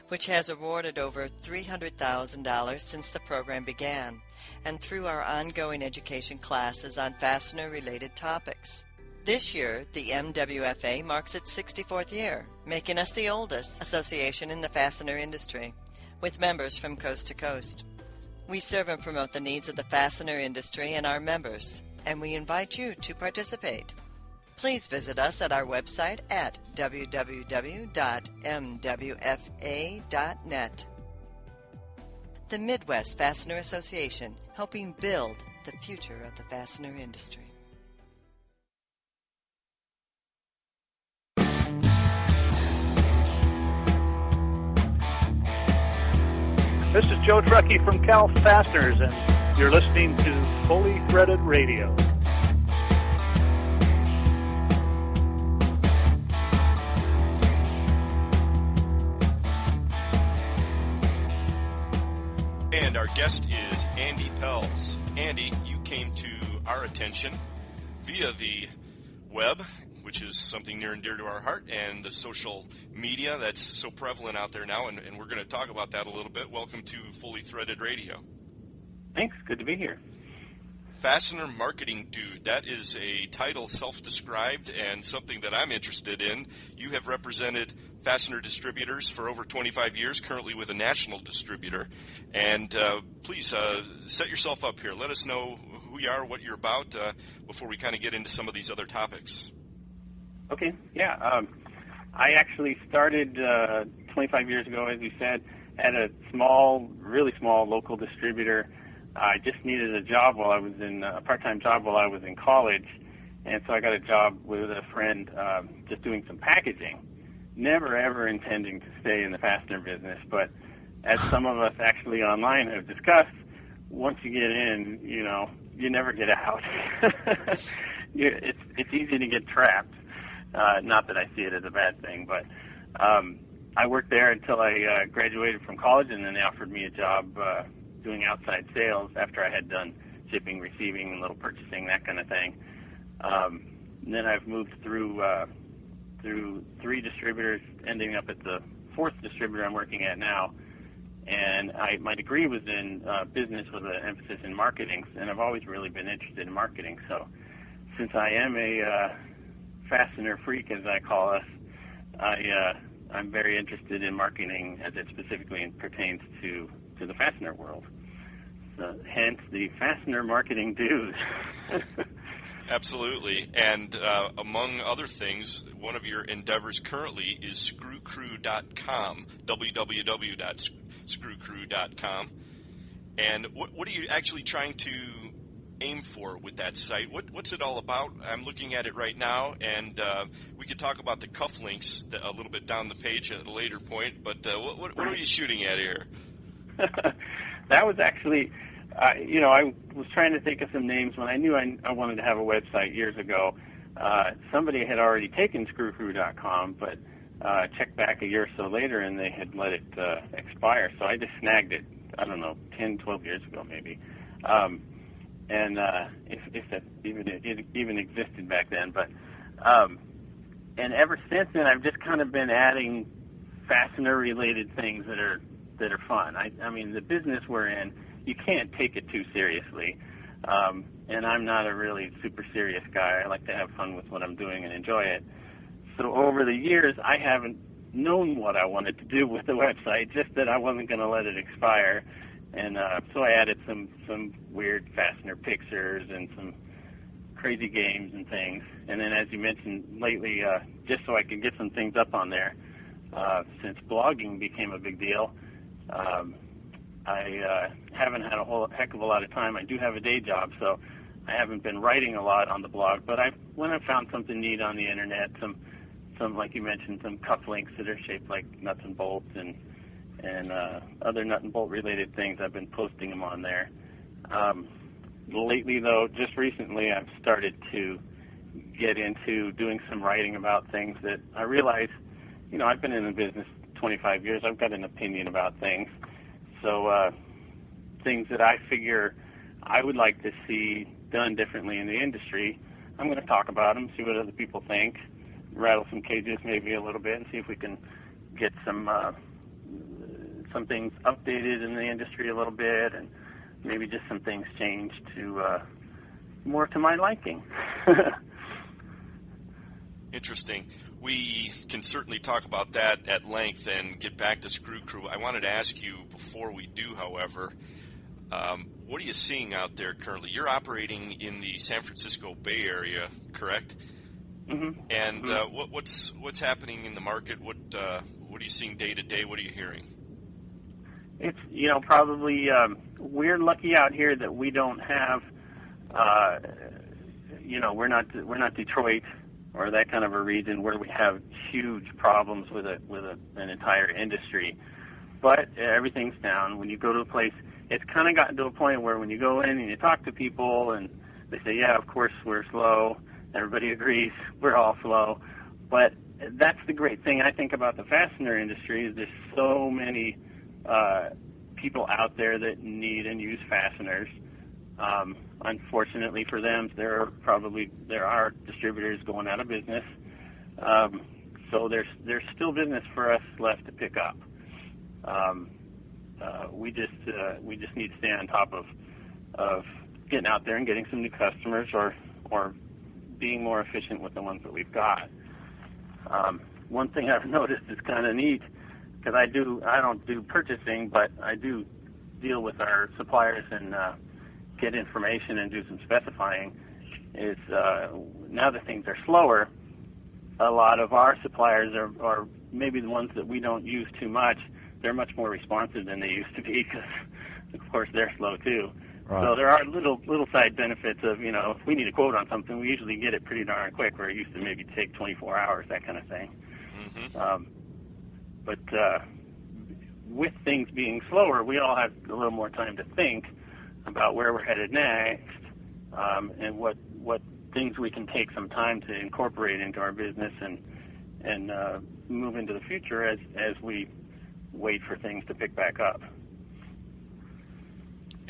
which has awarded over $300,000 since the program began, and through our ongoing education classes on fastener-related topics. This year, the MWFA marks its 64th year, making us the oldest association in the fastener industry, with members from coast to coast. We serve and promote the needs of the fastener industry and our members, and we invite you to participate. Please visit us at our website at www.mwfa.net. The Midwest Fastener Association, helping build the future of the fastener industry. This is Joe Truckee from Cal Fasteners, and you're listening to Fully Threaded Radio. And our guest is Andy Pels. Andy, you came to our attention via the web, which is something near and dear to our heart, and the social media that's so prevalent out there now, and we're going to talk about that a little bit. Welcome to Fully Threaded Radio. Thanks. Good to be here. Fastener Marketing Dude. That is a title self-described and something that I'm interested in. You have represented fastener distributors for over 25 years, currently with a national distributor. And please set yourself up here. Let us know who you are, what you're about, before we kind of get into some of these other topics. Okay, yeah. I actually started 25 years ago, as you said, at a small, really small local distributor. I just needed a job while I was a part-time job while I was in college, and so I got a job with a friend just doing some packaging. Never, ever intending to stay in the fastener business, but as some of us actually online have discussed, once you get in, you never get out. It's easy to get trapped. Not that I see it as a bad thing, but I worked there until I graduated from college, and then they offered me a job doing outside sales after I had done shipping, receiving, and little purchasing, that kind of thing. And then I've moved through 3 distributors, ending up at the 4th distributor I'm working at now. And my degree was in business with an emphasis in marketing, and I've always really been interested in marketing. So since I am a fastener freak, as I call us, I'm very interested in marketing as it specifically pertains to the fastener world. So, hence the Fastener Marketing Dude. Absolutely. And among other things, one of your endeavors currently is screwcrew.com, www.screwcrew.com. And what are you actually trying to aim for with that site? What's it all about? I'm looking at it right now, and we could talk about the cufflinks a little bit down the page at a later point, but what are you shooting at here? That was actually, I was trying to think of some names when I knew I wanted to have a website years ago. Somebody had already taken screwcrew.com, but checked back a year or so later, and they had let it expire, so I just snagged it, I don't know, 10, 12 years ago maybe. And if that even existed back then. But and ever since then, I've just kind of been adding fastener-related things that are fun. I mean, the business we're in, you can't take it too seriously. And I'm not a really super serious guy. I like to have fun with what I'm doing and enjoy it. So over the years, I haven't known what I wanted to do with the website, just that I wasn't going to let it expire. And so I added some weird fastener pictures and some crazy games and things. And then, as you mentioned lately, just so I could get some things up on there, since blogging became a big deal, I haven't had a whole heck of a lot of time. I do have a day job, so I haven't been writing a lot on the blog. But when I found something neat on the internet, some like you mentioned, some cufflinks that are shaped like nuts and bolts and other nut and bolt related things, I've been posting them on there. Lately, though, just recently, I've started to get into doing some writing about things that I realize, I've been in the business 25 years. I've got an opinion about things. So things that I figure I would like to see done differently in the industry, I'm going to talk about them, see what other people think, rattle some cages maybe a little bit, and see if we can get some things updated in the industry a little bit, and maybe just some things changed to more to my liking. Interesting. We can certainly talk about that at length and get back to Screw Crew. I wanted to ask you before we do, however, what are you seeing out there currently? You're operating in the San Francisco Bay Area, correct? Mm-hmm. And what's happening in the market? What are you seeing day to day? What are you hearing? It's probably we're lucky out here that we don't have we're not Detroit or that kind of a region where we have huge problems with an entire industry. But everything's down. When you go to a place, it's kind of gotten to a point where when you go in and you talk to people and they say, yeah, of course we're slow. Everybody agrees we're all slow. But that's the great thing I think about the fastener industry is there's so many people out there that need and use fasteners. Unfortunately for them, there are distributors going out of business. So there's still business for us left to pick up. We just need to stay on top of getting out there and getting some new customers or being more efficient with the ones that we've got. One thing I've noticed is kind of neat, because I don't do purchasing, but I do deal with our suppliers and get information and do some specifying, is now that things are slower, a lot of our suppliers are maybe the ones that we don't use too much. They're much more responsive than they used to be because, of course, they're slow too. Right. So there are little side benefits of, if we need a quote on something, we usually get it pretty darn quick, where it used to maybe take 24 hours, that kind of thing. Mm-hmm. But with things being slower, we all have a little more time to think about where we're headed next, and what things we can take some time to incorporate into our business and move into the future as we wait for things to pick back up.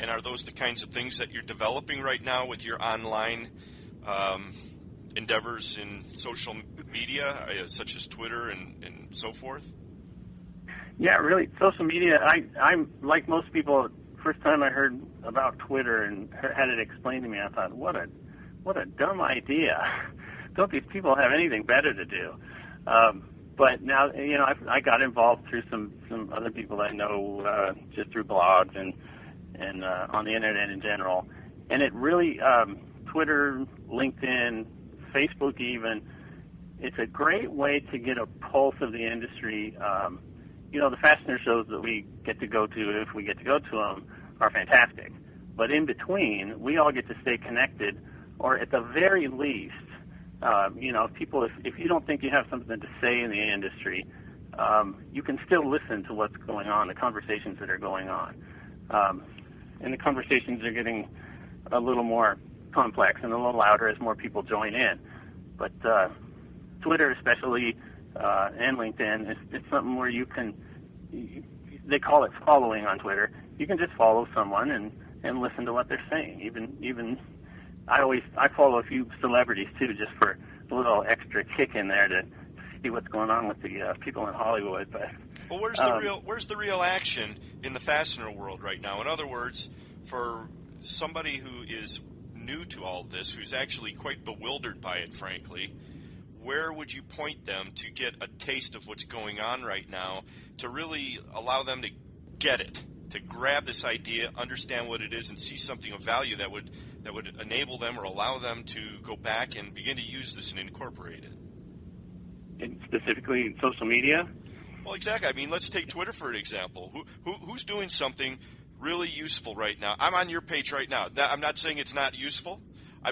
And are those the kinds of things that you're developing right now with your online endeavors in social media, such as Twitter and so forth? Yeah, really, social media, I'm like most people. First time I heard about Twitter and had it explained to me, I thought, what a dumb idea. Don't these people have anything better to do? But now, I got involved through some other people I know just through blogs and on the internet in general. And it really, Twitter, LinkedIn, Facebook even, it's a great way to get a pulse of the industry. The fastener shows that we get to go to, if we get to go to them, are fantastic. But in between, we all get to stay connected, or at the very least, if you don't think you have something to say in the industry, you can still listen to what's going on, the conversations that are going on. And the conversations are getting a little more complex and a little louder as more people join in. But Twitter especially, and LinkedIn, it's something where you can, they call it following on Twitter. You can just follow someone and listen to what they're saying. Even I follow a few celebrities too, just for a little extra kick in there to see what's going on with the people in Hollywood. But well, where's the real action in the fastener world right now? In other words, for somebody who is new to all this, who's actually quite bewildered by it, frankly, where would you point them to get a taste of what's going on right now, to really allow them to get it, to grab this idea, understand what it is, and see something of value that would enable them or allow them to go back and begin to use this and incorporate it? And specifically in social media? Well, exactly. I mean, let's take Twitter for an example. Who's doing something really useful right now? I'm on your page right now. I'm not saying it's not useful.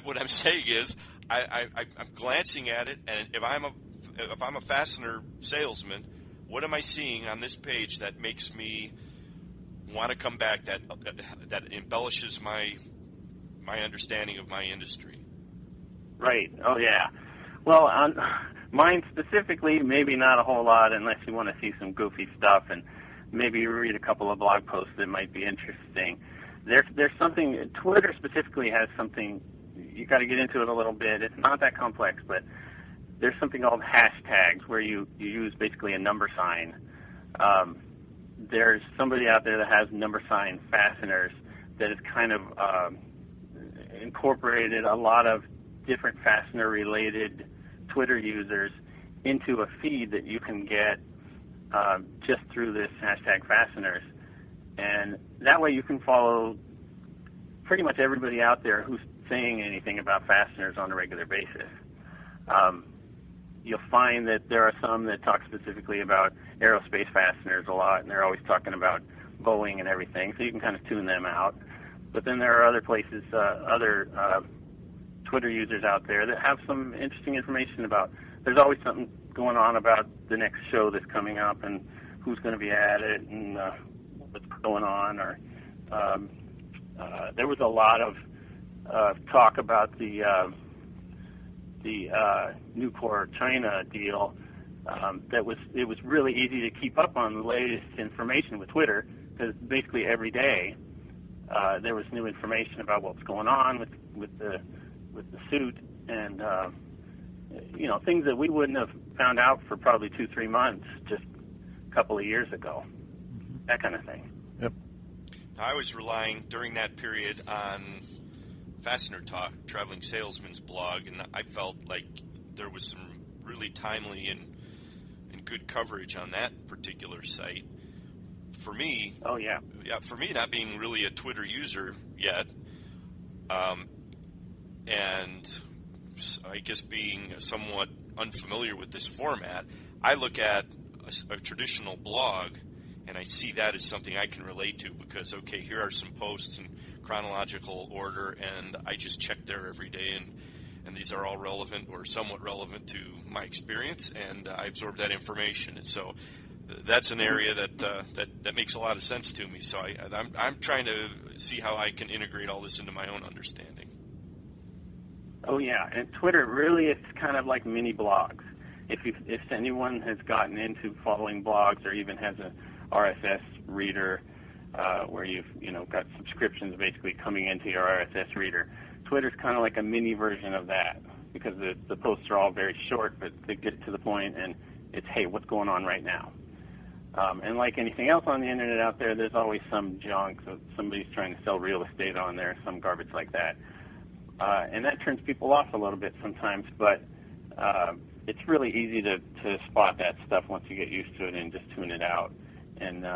What I'm saying is I'm glancing at it, and if I'm a fastener salesman, what am I seeing on this page that makes me want to come back, that embellishes my understanding of my industry? Right. Oh, yeah. Well, on mine specifically, maybe not a whole lot, unless you want to see some goofy stuff and maybe read a couple of blog posts that might be interesting. There's something, Twitter specifically has something, you got to get into it a little bit. It's not that complex, but there's something called hashtags where you use basically a number sign. There's somebody out there that has number sign fasteners that has kind of incorporated a lot of different fastener-related Twitter users into a feed that you can get just through this hashtag fasteners. And that way you can follow pretty much everybody out there who's saying anything about fasteners on a regular basis. You'll find that there are some that talk specifically about aerospace fasteners a lot, and they're always talking about Boeing and everything, so you can kind of tune them out. But then there are other places, other Twitter users out there that have some interesting information about, there's always something going on about the next show that's coming up and who's going to be at it and what's going on. Or there was a lot of talk about the Nucor China deal. It was really easy to keep up on the latest information with Twitter, because basically every day there was new information about what was going on with the suit, and things that we wouldn't have found out for probably 2-3 months just a couple of years ago. That kind of thing. Yep. I was relying during that period on Fastener Talk, Traveling Salesman's blog, and I felt like there was some really timely and good coverage on that particular site. For me, for me, not being really a Twitter user yet, and I guess being somewhat unfamiliar with this format, I look at a traditional blog and I see that as something I can relate to, because, okay, here are some posts in chronological order, and I just check there every day, and these are all relevant or somewhat relevant to my experience, and I absorb that information. And so that's an area that makes a lot of sense to me. So I'm trying to see how I can integrate all this into my own understanding. Oh yeah, and Twitter really, it's kind of like mini blogs. If anyone has gotten into following blogs or even has a RSS reader where you've got subscriptions basically coming into your RSS reader, Twitter's kind of like a mini version of that, because the posts are all very short, but they get to the point, and it's, hey, what's going on right now? And like anything else on the internet out there, there's always some junk. So somebody's trying to sell real estate on there, some garbage like that. And that turns people off a little bit sometimes, but it's really easy to spot that stuff once you get used to it and just tune it out and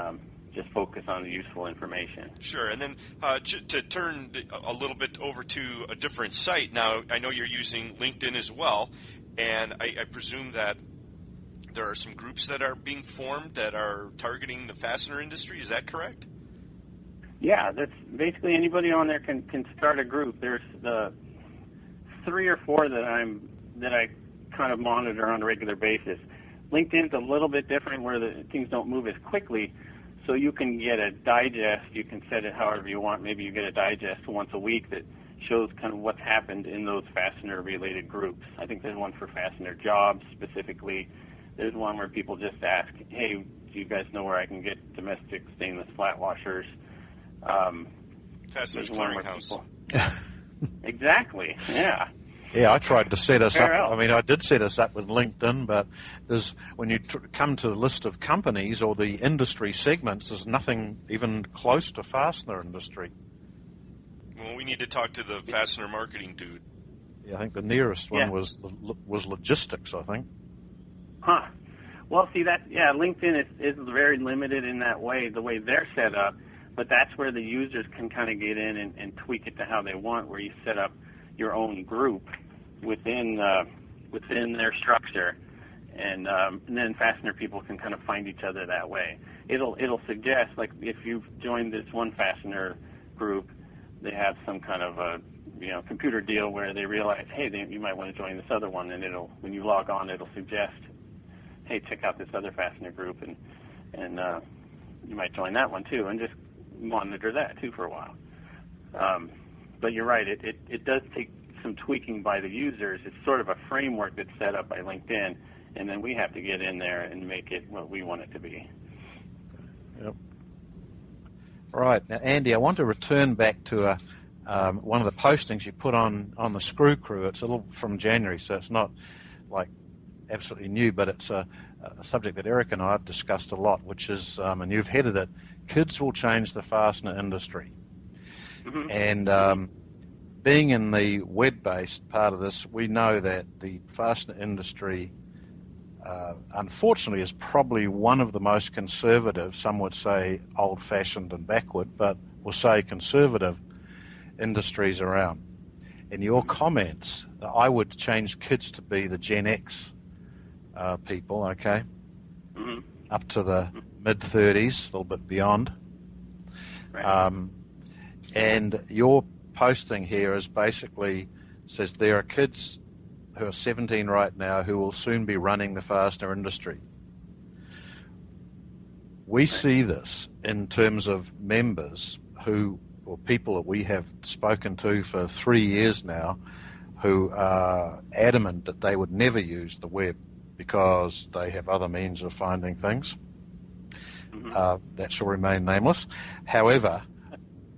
just focus on the useful information. Sure. And then to turn a little bit over to a different site, now I know you're using LinkedIn as well, and I presume that there are some groups that are being formed that are targeting the fastener industry. Is that correct? Yeah, that's basically anybody on there can start a group. There's the 3 or 4 that I kind of monitor on a regular basis. LinkedIn's a little bit different where things don't move as quickly, so you can get a digest. You can set it however you want. Maybe you get a digest once a week that shows kind of what's happened in those fastener-related groups. I think there's one for fastener jobs specifically. There's one where people just ask, hey, do you guys know where I can get domestic stainless flat washers? Fasteners Clearinghouse. Exactly, yeah. Yeah, I tried to set us up. Else? I mean, I did set us up with LinkedIn, but when you come to the list of companies or the industry segments, there's nothing even close to fastener industry. Well, we need to talk to the fastener marketing dude. Yeah, I think the nearest one was logistics, I think. Huh. Well, see, LinkedIn is very limited in that way, the way they're set up, but that's where the users can kind of get in and tweak it to how they want, where you set up your own group within their structure, and then fastener people can kind of find each other that way. It'll suggest, like, if you've joined this one fastener group, they have some kind of a computer deal where they realize, hey, you might want to join this other one, and when you log on, it'll suggest, hey, check out this other fastener group, and you might join that one too, and just monitor that too for a while. But you're right, it does take some tweaking by the users. It's sort of a framework that's set up by LinkedIn, and then we have to get in there and make it what we want it to be. Yep. Right. Now, Andy, I want to return back to one of the postings you put on the Screw Crew. It's a little from January, so it's not like absolutely new, but it's a subject that Eric and I have discussed a lot, which is, and you've headed it, Kids Will Change the Fastener Industry. Mm-hmm. And being in the web-based part of this, we know that the fastener industry, unfortunately, is probably one of the most conservative, some would say old-fashioned and backward, but we'll say conservative industries around. In your comments, I would change kids to be the Gen X people, okay? Mm-hmm. Up to the mid-30s, a little bit beyond. Right. And your posting here is basically says there are kids who are 17 right now who will soon be running the fastener industry. We see this in terms of members or people that we have spoken to for 3 years now who are adamant that they would never use the web because they have other means of finding things. Mm-hmm. That shall remain nameless. However,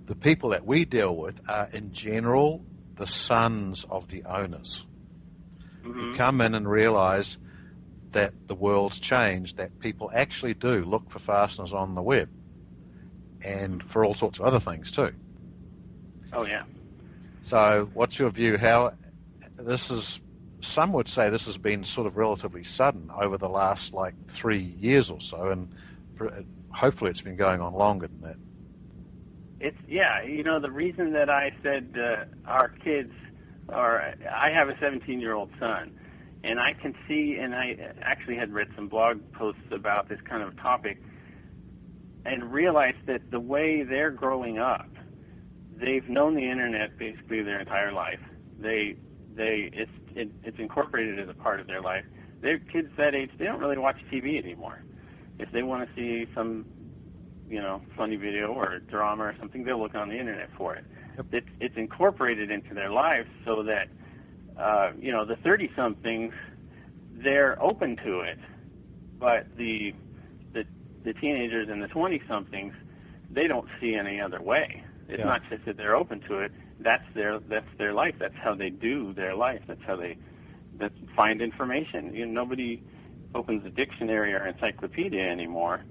the people that we deal with are, in general, the sons of the owners who come in and realize that the world's changed, that people actually do look for fasteners on the web and for all sorts of other things too. Oh, yeah. So what's your view? How this is, some would say this has been sort of relatively sudden over the last 3 years or so, and hopefully it's been going on longer than that. The reason that I said our kids I have a 17-year-old son, and I can see, and I actually had read some blog posts about this kind of topic, and realized that the way they're growing up, they've known the internet basically their entire life. It's incorporated as a part of their life. They're kids that age, they don't really watch TV anymore. If they want to see some funny video or drama or something, they'll look on the internet for it. Yep. It's incorporated into their lives so that, the 30-somethings, they're open to it, but the teenagers and the 20-somethings, they don't see any other way. It's not just that they're open to it. That's their life. That's how they do their life. That's how they find information. Nobody opens a dictionary or encyclopedia anymore.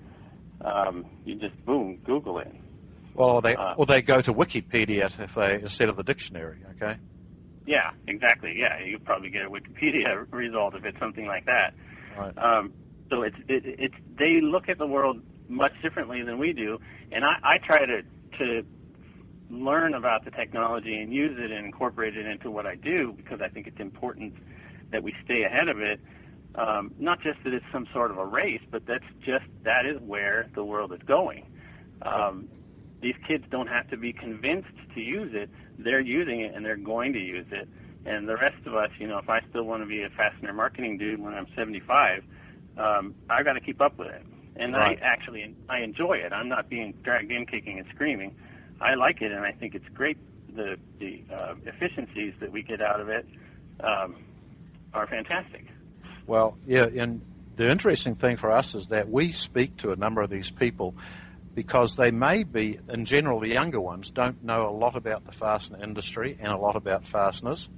You just Google it. Well, they go to Wikipedia instead of the dictionary. Okay. Yeah, exactly. Yeah, you probably get a Wikipedia result if it's something like that. Right. So they look at the world much differently than we do, and I try to learn about the technology and use it and incorporate it into what I do because I think it's important that we stay ahead of it. Not just that it's some sort of a race, but that is where the world is going. these kids don't have to be convinced to use it. They're using it, and they're going to use it. And the rest of us, if I still want to be a fastener marketing dude when I'm 75, I've got to keep up with it. And right. I enjoy it. I'm not being dragged in kicking and screaming. I like it, and I think it's great. The efficiencies that we get out of it are fantastic. Well, yeah, and the interesting thing for us is that we speak to a number of these people because they may be, in general, the younger ones don't know a lot about the fastener industry and a lot about fasteners,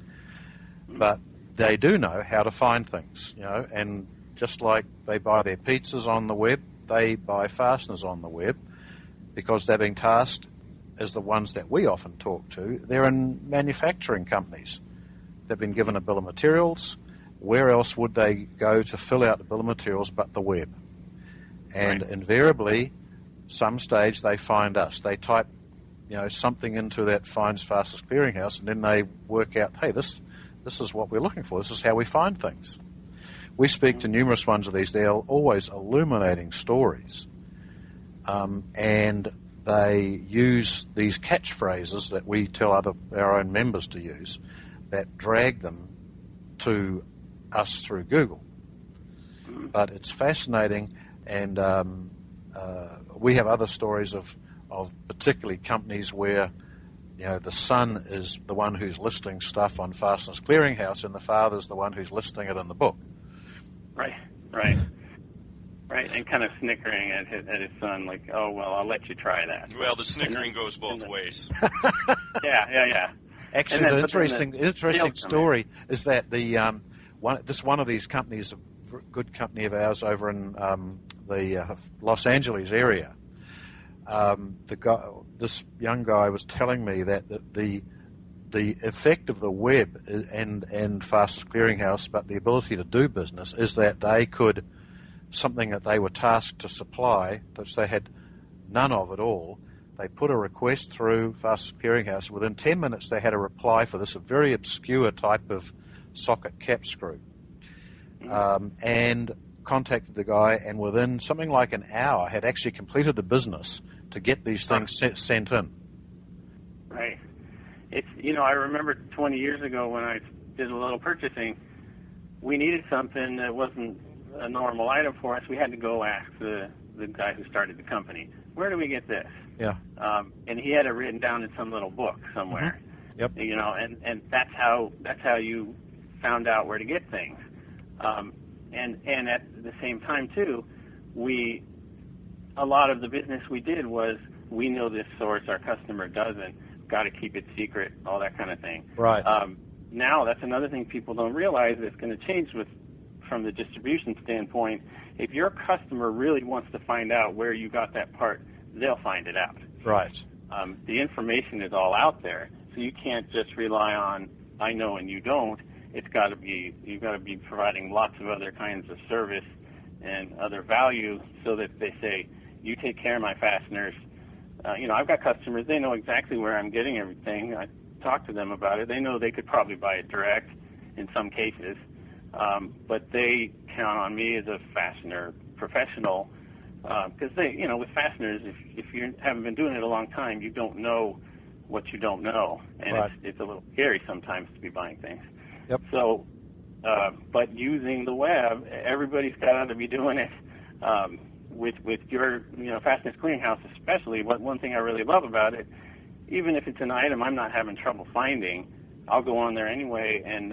but they do know how to find things, and just like they buy their pizzas on the web, they buy fasteners on the web because they're being tasked as the ones that we often talk to. They're in manufacturing companies. They've been given a bill of materials. Where else would they go to fill out the bill of materials but the web? And right. Invariably, some stage they find us. They type, something into that Finds Fastest Clearinghouse, and then they work out, hey, this is what we're looking for. This is how we find things. We speak to numerous ones of these. They're always illuminating stories. And they use these catchphrases that we tell our own members to use that drag them to us through Google. But it's fascinating, and we have other stories of particularly companies where the son is the one who's listing stuff on Fasteners Clearinghouse and the father's the one who's listing it in the book. Right, and kind of snickering at his son, like, oh, well, I'll let you try that. Well, the snickering goes both ways. Yeah. Actually, the interesting story is that one of these companies, a good company of ours over in the Los Angeles area, this young guy was telling me that the effect of the web and Fastest Clearinghouse, but the ability to do business, is that they could, something that they were tasked to supply, which they had none of at all, they put a request through Fastest Clearinghouse. Within 10 minutes, they had a reply for this, a very obscure type of socket cap screw, and contacted the guy, and within something like an hour had actually completed the business to get these things sent in. Right. It's, I remember 20 years ago when I did a little purchasing, we needed something that wasn't a normal item for us. We had to go ask the guy who started the company, where do we get this? Yeah. And he had it written down in some little book somewhere. Mm-hmm. Yep. And that's how you found out where to get things. And at the same time too, a lot of the business we did was, we know this source, our customer doesn't, got to keep it secret, all that kind of thing. Right. Now that's another thing people don't realize that's going to change from the distribution standpoint. If your customer really wants to find out where you got that part, they'll find it out. Right. The information is all out there, so you can't just rely on I know and you don't. You've got to be providing lots of other kinds of service and other value so that they say, you take care of my fasteners. I've got customers, they know exactly where I'm getting everything. I talk to them about it. They know they could probably buy it direct in some cases, but they count on me as a fastener professional because with fasteners, if you haven't been doing it a long time, you don't know what you don't know, and right. it's a little scary sometimes to be buying things. Yep. So, but using the web, everybody's got to be doing it. With your Fasteners Clearinghouse especially, one thing I really love about it, even if it's an item I'm not having trouble finding, I'll go on there anyway and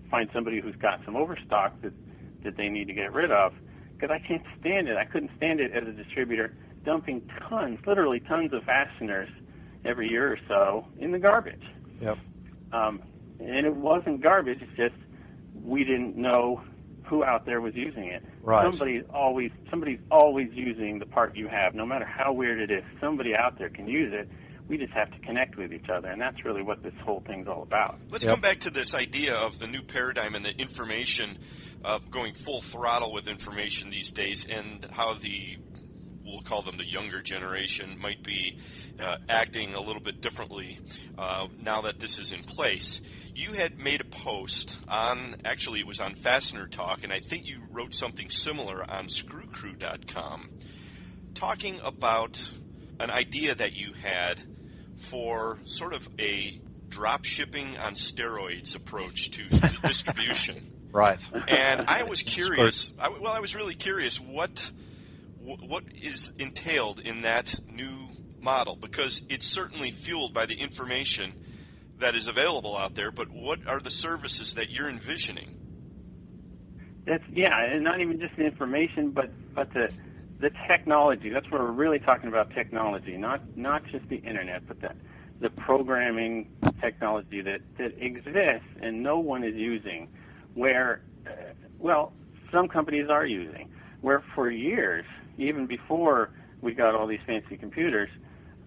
find somebody who's got some overstock that they need to get rid of, because I can't stand it. I couldn't stand it as a distributor dumping literally tons of fasteners every year or so in the garbage. Yep. And it wasn't garbage, it's just we didn't know who out there was using it. Right. Somebody's always using the part you have, no matter how weird it is. Somebody out there can use it. We just have to connect with each other, and that's really what this whole thing's all about. Let's come back to this idea of the new paradigm and the information, of going full throttle with information these days, and how we'll call them the younger generation, might be acting a little bit differently now that this is in place. You had made a post it was on Fastener Talk, and I think you wrote something similar on ScrewCrew.com, talking about an idea that you had for sort of a drop shipping on steroids approach to distribution. Right. And I was curious. I was really curious what is entailed in that new model, because it's certainly fueled by the information that is available out there. But what are the services that you're envisioning? And not even just the information, but the technology. That's where we're really talking about technology, not just the internet, but the programming technology that exists and no one is using. Where, some companies are using. Where for years, even before we got all these fancy computers,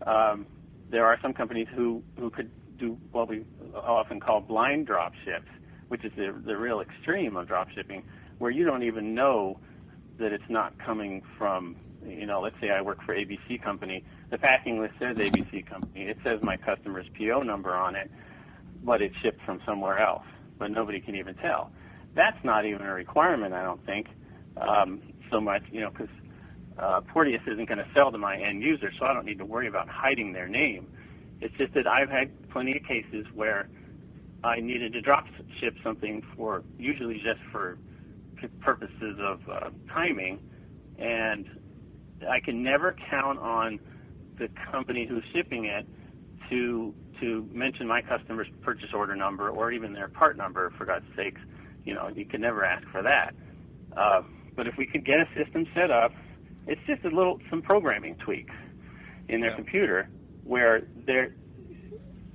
there are some companies who could do what we often call blind drop ships, which is the real extreme of drop shipping, where you don't even know that it's not coming from, let's say I work for ABC Company. The packing list says ABC Company. It says my customer's PO number on it, but it's shipped from somewhere else. But nobody can even tell. That's not even a requirement, I don't think, so much, because Porteous isn't going to sell to my end user, so I don't need to worry about hiding their name. It's just that I've had plenty of cases where I needed to drop ship something usually just for purposes of timing, and I can never count on the company who's shipping it to mention my customer's purchase order number or even their part number, for God's sakes. You can never ask for that. But if we could get a system set up, it's just some programming tweaks in their computer where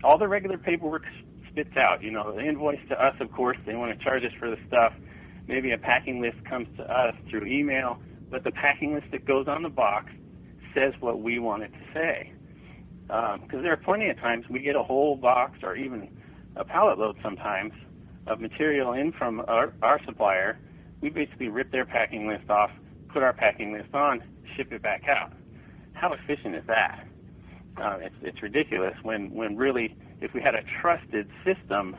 all the regular paperwork spits out. The invoice to us, of course, they want to charge us for the stuff. Maybe a packing list comes to us through email, but the packing list that goes on the box says what we want it to say. Because there are plenty of times we get a whole box or even a pallet load sometimes of material in from our supplier. We basically rip their packing list off, put our packing list on, ship it back out. How efficient is that? It's ridiculous when really, if we had a trusted system,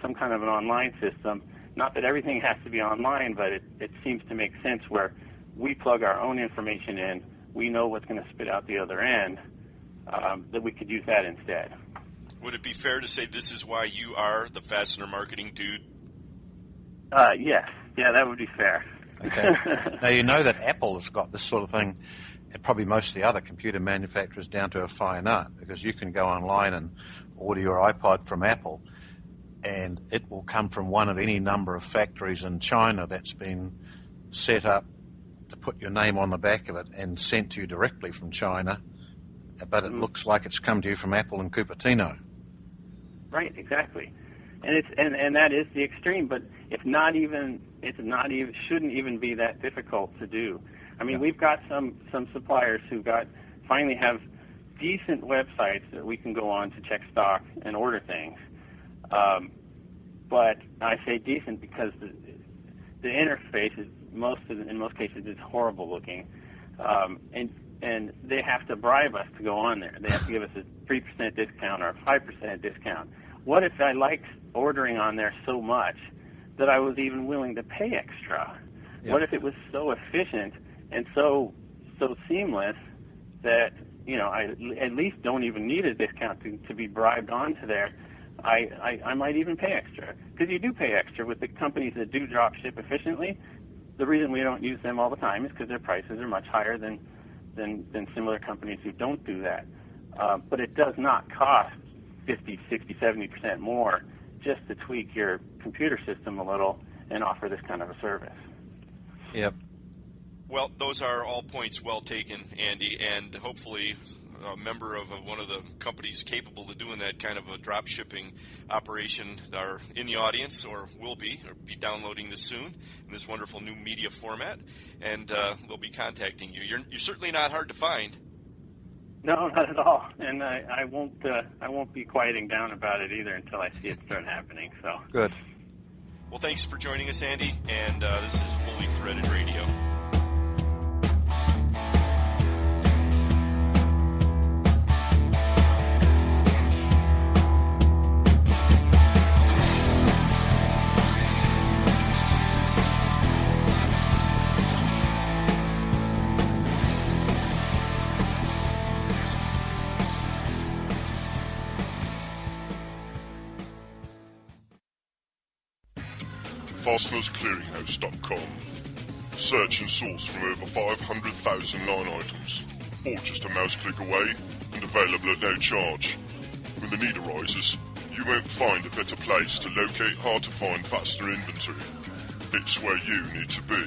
some kind of an online system, not that everything has to be online, but it seems to make sense where we plug our own information in, we know what's going to spit out the other end, that we could use that instead. Would it be fair to say this is why you are the Fastener marketing dude? Yes. Yeah, that would be fair. Okay. Now, you know that Apple has got this sort of thing, and probably most of the other computer manufacturers, down to a fine art, because you can go online and order your iPod from Apple, and it will come from one of any number of factories in China that's been set up to put your name on the back of it and sent to you directly from China, but it looks like it's come to you from Apple in Cupertino. Right, exactly. And that is the extreme, but shouldn't even be that difficult to do. I mean, we've got some suppliers who finally have decent websites that we can go on to check stock and order things. But I say decent because the interface is in most cases is horrible looking, and they have to bribe us to go on there. They have to give us a 3% discount or a 5% discount. What if I liked ordering on there so much that I was even willing to pay extra? Yep. What if it was so efficient and so seamless that I at least don't even need a discount to be bribed onto there? I might even pay extra, because you do pay extra with the companies that do drop ship efficiently. The reason we don't use them all the time is because their prices are much higher than similar companies who don't do that. But it does not cost 50, 60, 70% more just to tweak your computer system a little and offer this kind of a service. Yep. Well, those are all points well taken, Andy, and hopefully a member of one of the companies capable of doing that kind of a drop shipping operation are in the audience or will be downloading this soon in this wonderful new media format, and they'll be contacting you. You're certainly not hard to find. No, not at all, and I won't be quieting down about it either until I see it start happening. So good. Well, thanks for joining us, Andy, and this is Fully Threaded Radio. FastenersClearinghouse.com. Search and source from over 500,000 line items, all just a mouse click away and available at no charge. When the need arises, you won't find a better place to locate hard-to-find fastener inventory. It's where you need to be.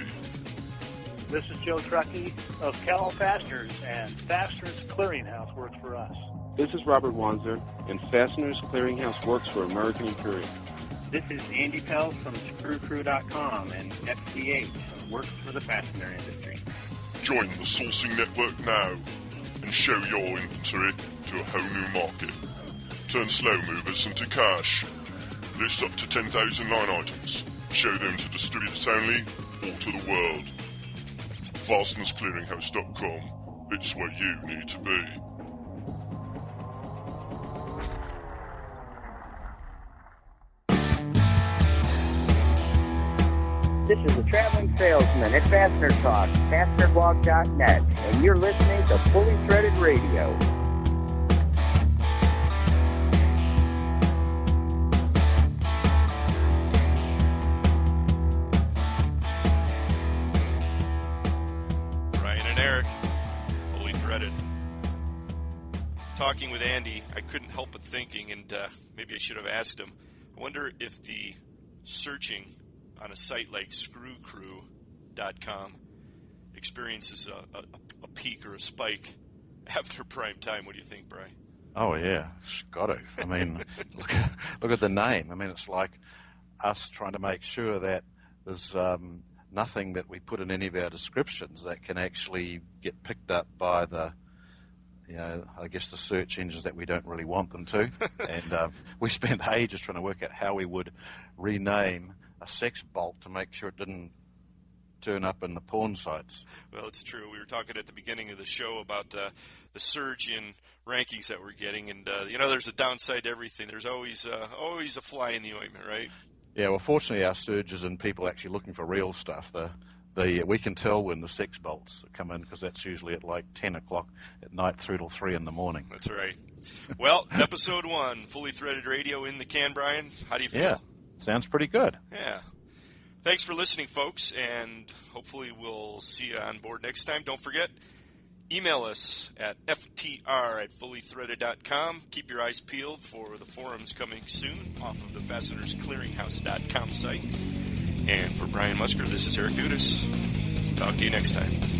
This is Joe Truckee of Cal Fasteners, and Fasteners Clearinghouse works for us. This is Robert Wanzer, and Fasteners Clearinghouse works for American Imperial. This is Andy Pels from ScrewCrew.com, and FCH works for the fastener industry. Join the Sourcing Network now and show your inventory to a whole new market. Turn slow movers into cash. List up to 10,000 line items. Show them to distributors only or to the world. FastenersClearinghouse.com. It's where you need to be. This is the traveling salesman at Fastener Talk, FastenerBlog.net, and you're listening to Fully Threaded Radio. Brian and Eric, Fully Threaded. Talking with Andy, I couldn't help but thinking, and maybe I should have asked him, I wonder if the searching on a site like ScrewCrew.com experiences a peak or a spike after prime time. What do you think, Bri? Oh, yeah, it's got to. I mean, look at the name. I mean, it's like us trying to make sure that there's nothing that we put in any of our descriptions that can actually get picked up by the, I guess the search engines that we don't really want them to. And we spent ages trying to work out how we would rename a sex bolt to make sure it didn't turn up in the porn sites. Well, it's true. We were talking at the beginning of the show about the surge in rankings that we're getting, and there's a downside to everything. There's always a fly in the ointment, right? Yeah. Well, fortunately, our surge is in people actually looking for real stuff. We can tell when the sex bolts come in because that's usually at like 10 o'clock at night through till 3 in the morning. That's right. Well, episode 1, Fully Threaded Radio in the can, Brian. How do you feel? Yeah. Sounds pretty good. Yeah. Thanks for listening, folks, and hopefully we'll see you on board next time. Don't forget, email us at ftr@fullythreaded.com. Keep your eyes peeled for the forums coming soon off of the FastenersClearinghouse.com site. And for Brian Musker, this is Eric Dudas. Talk to you next time.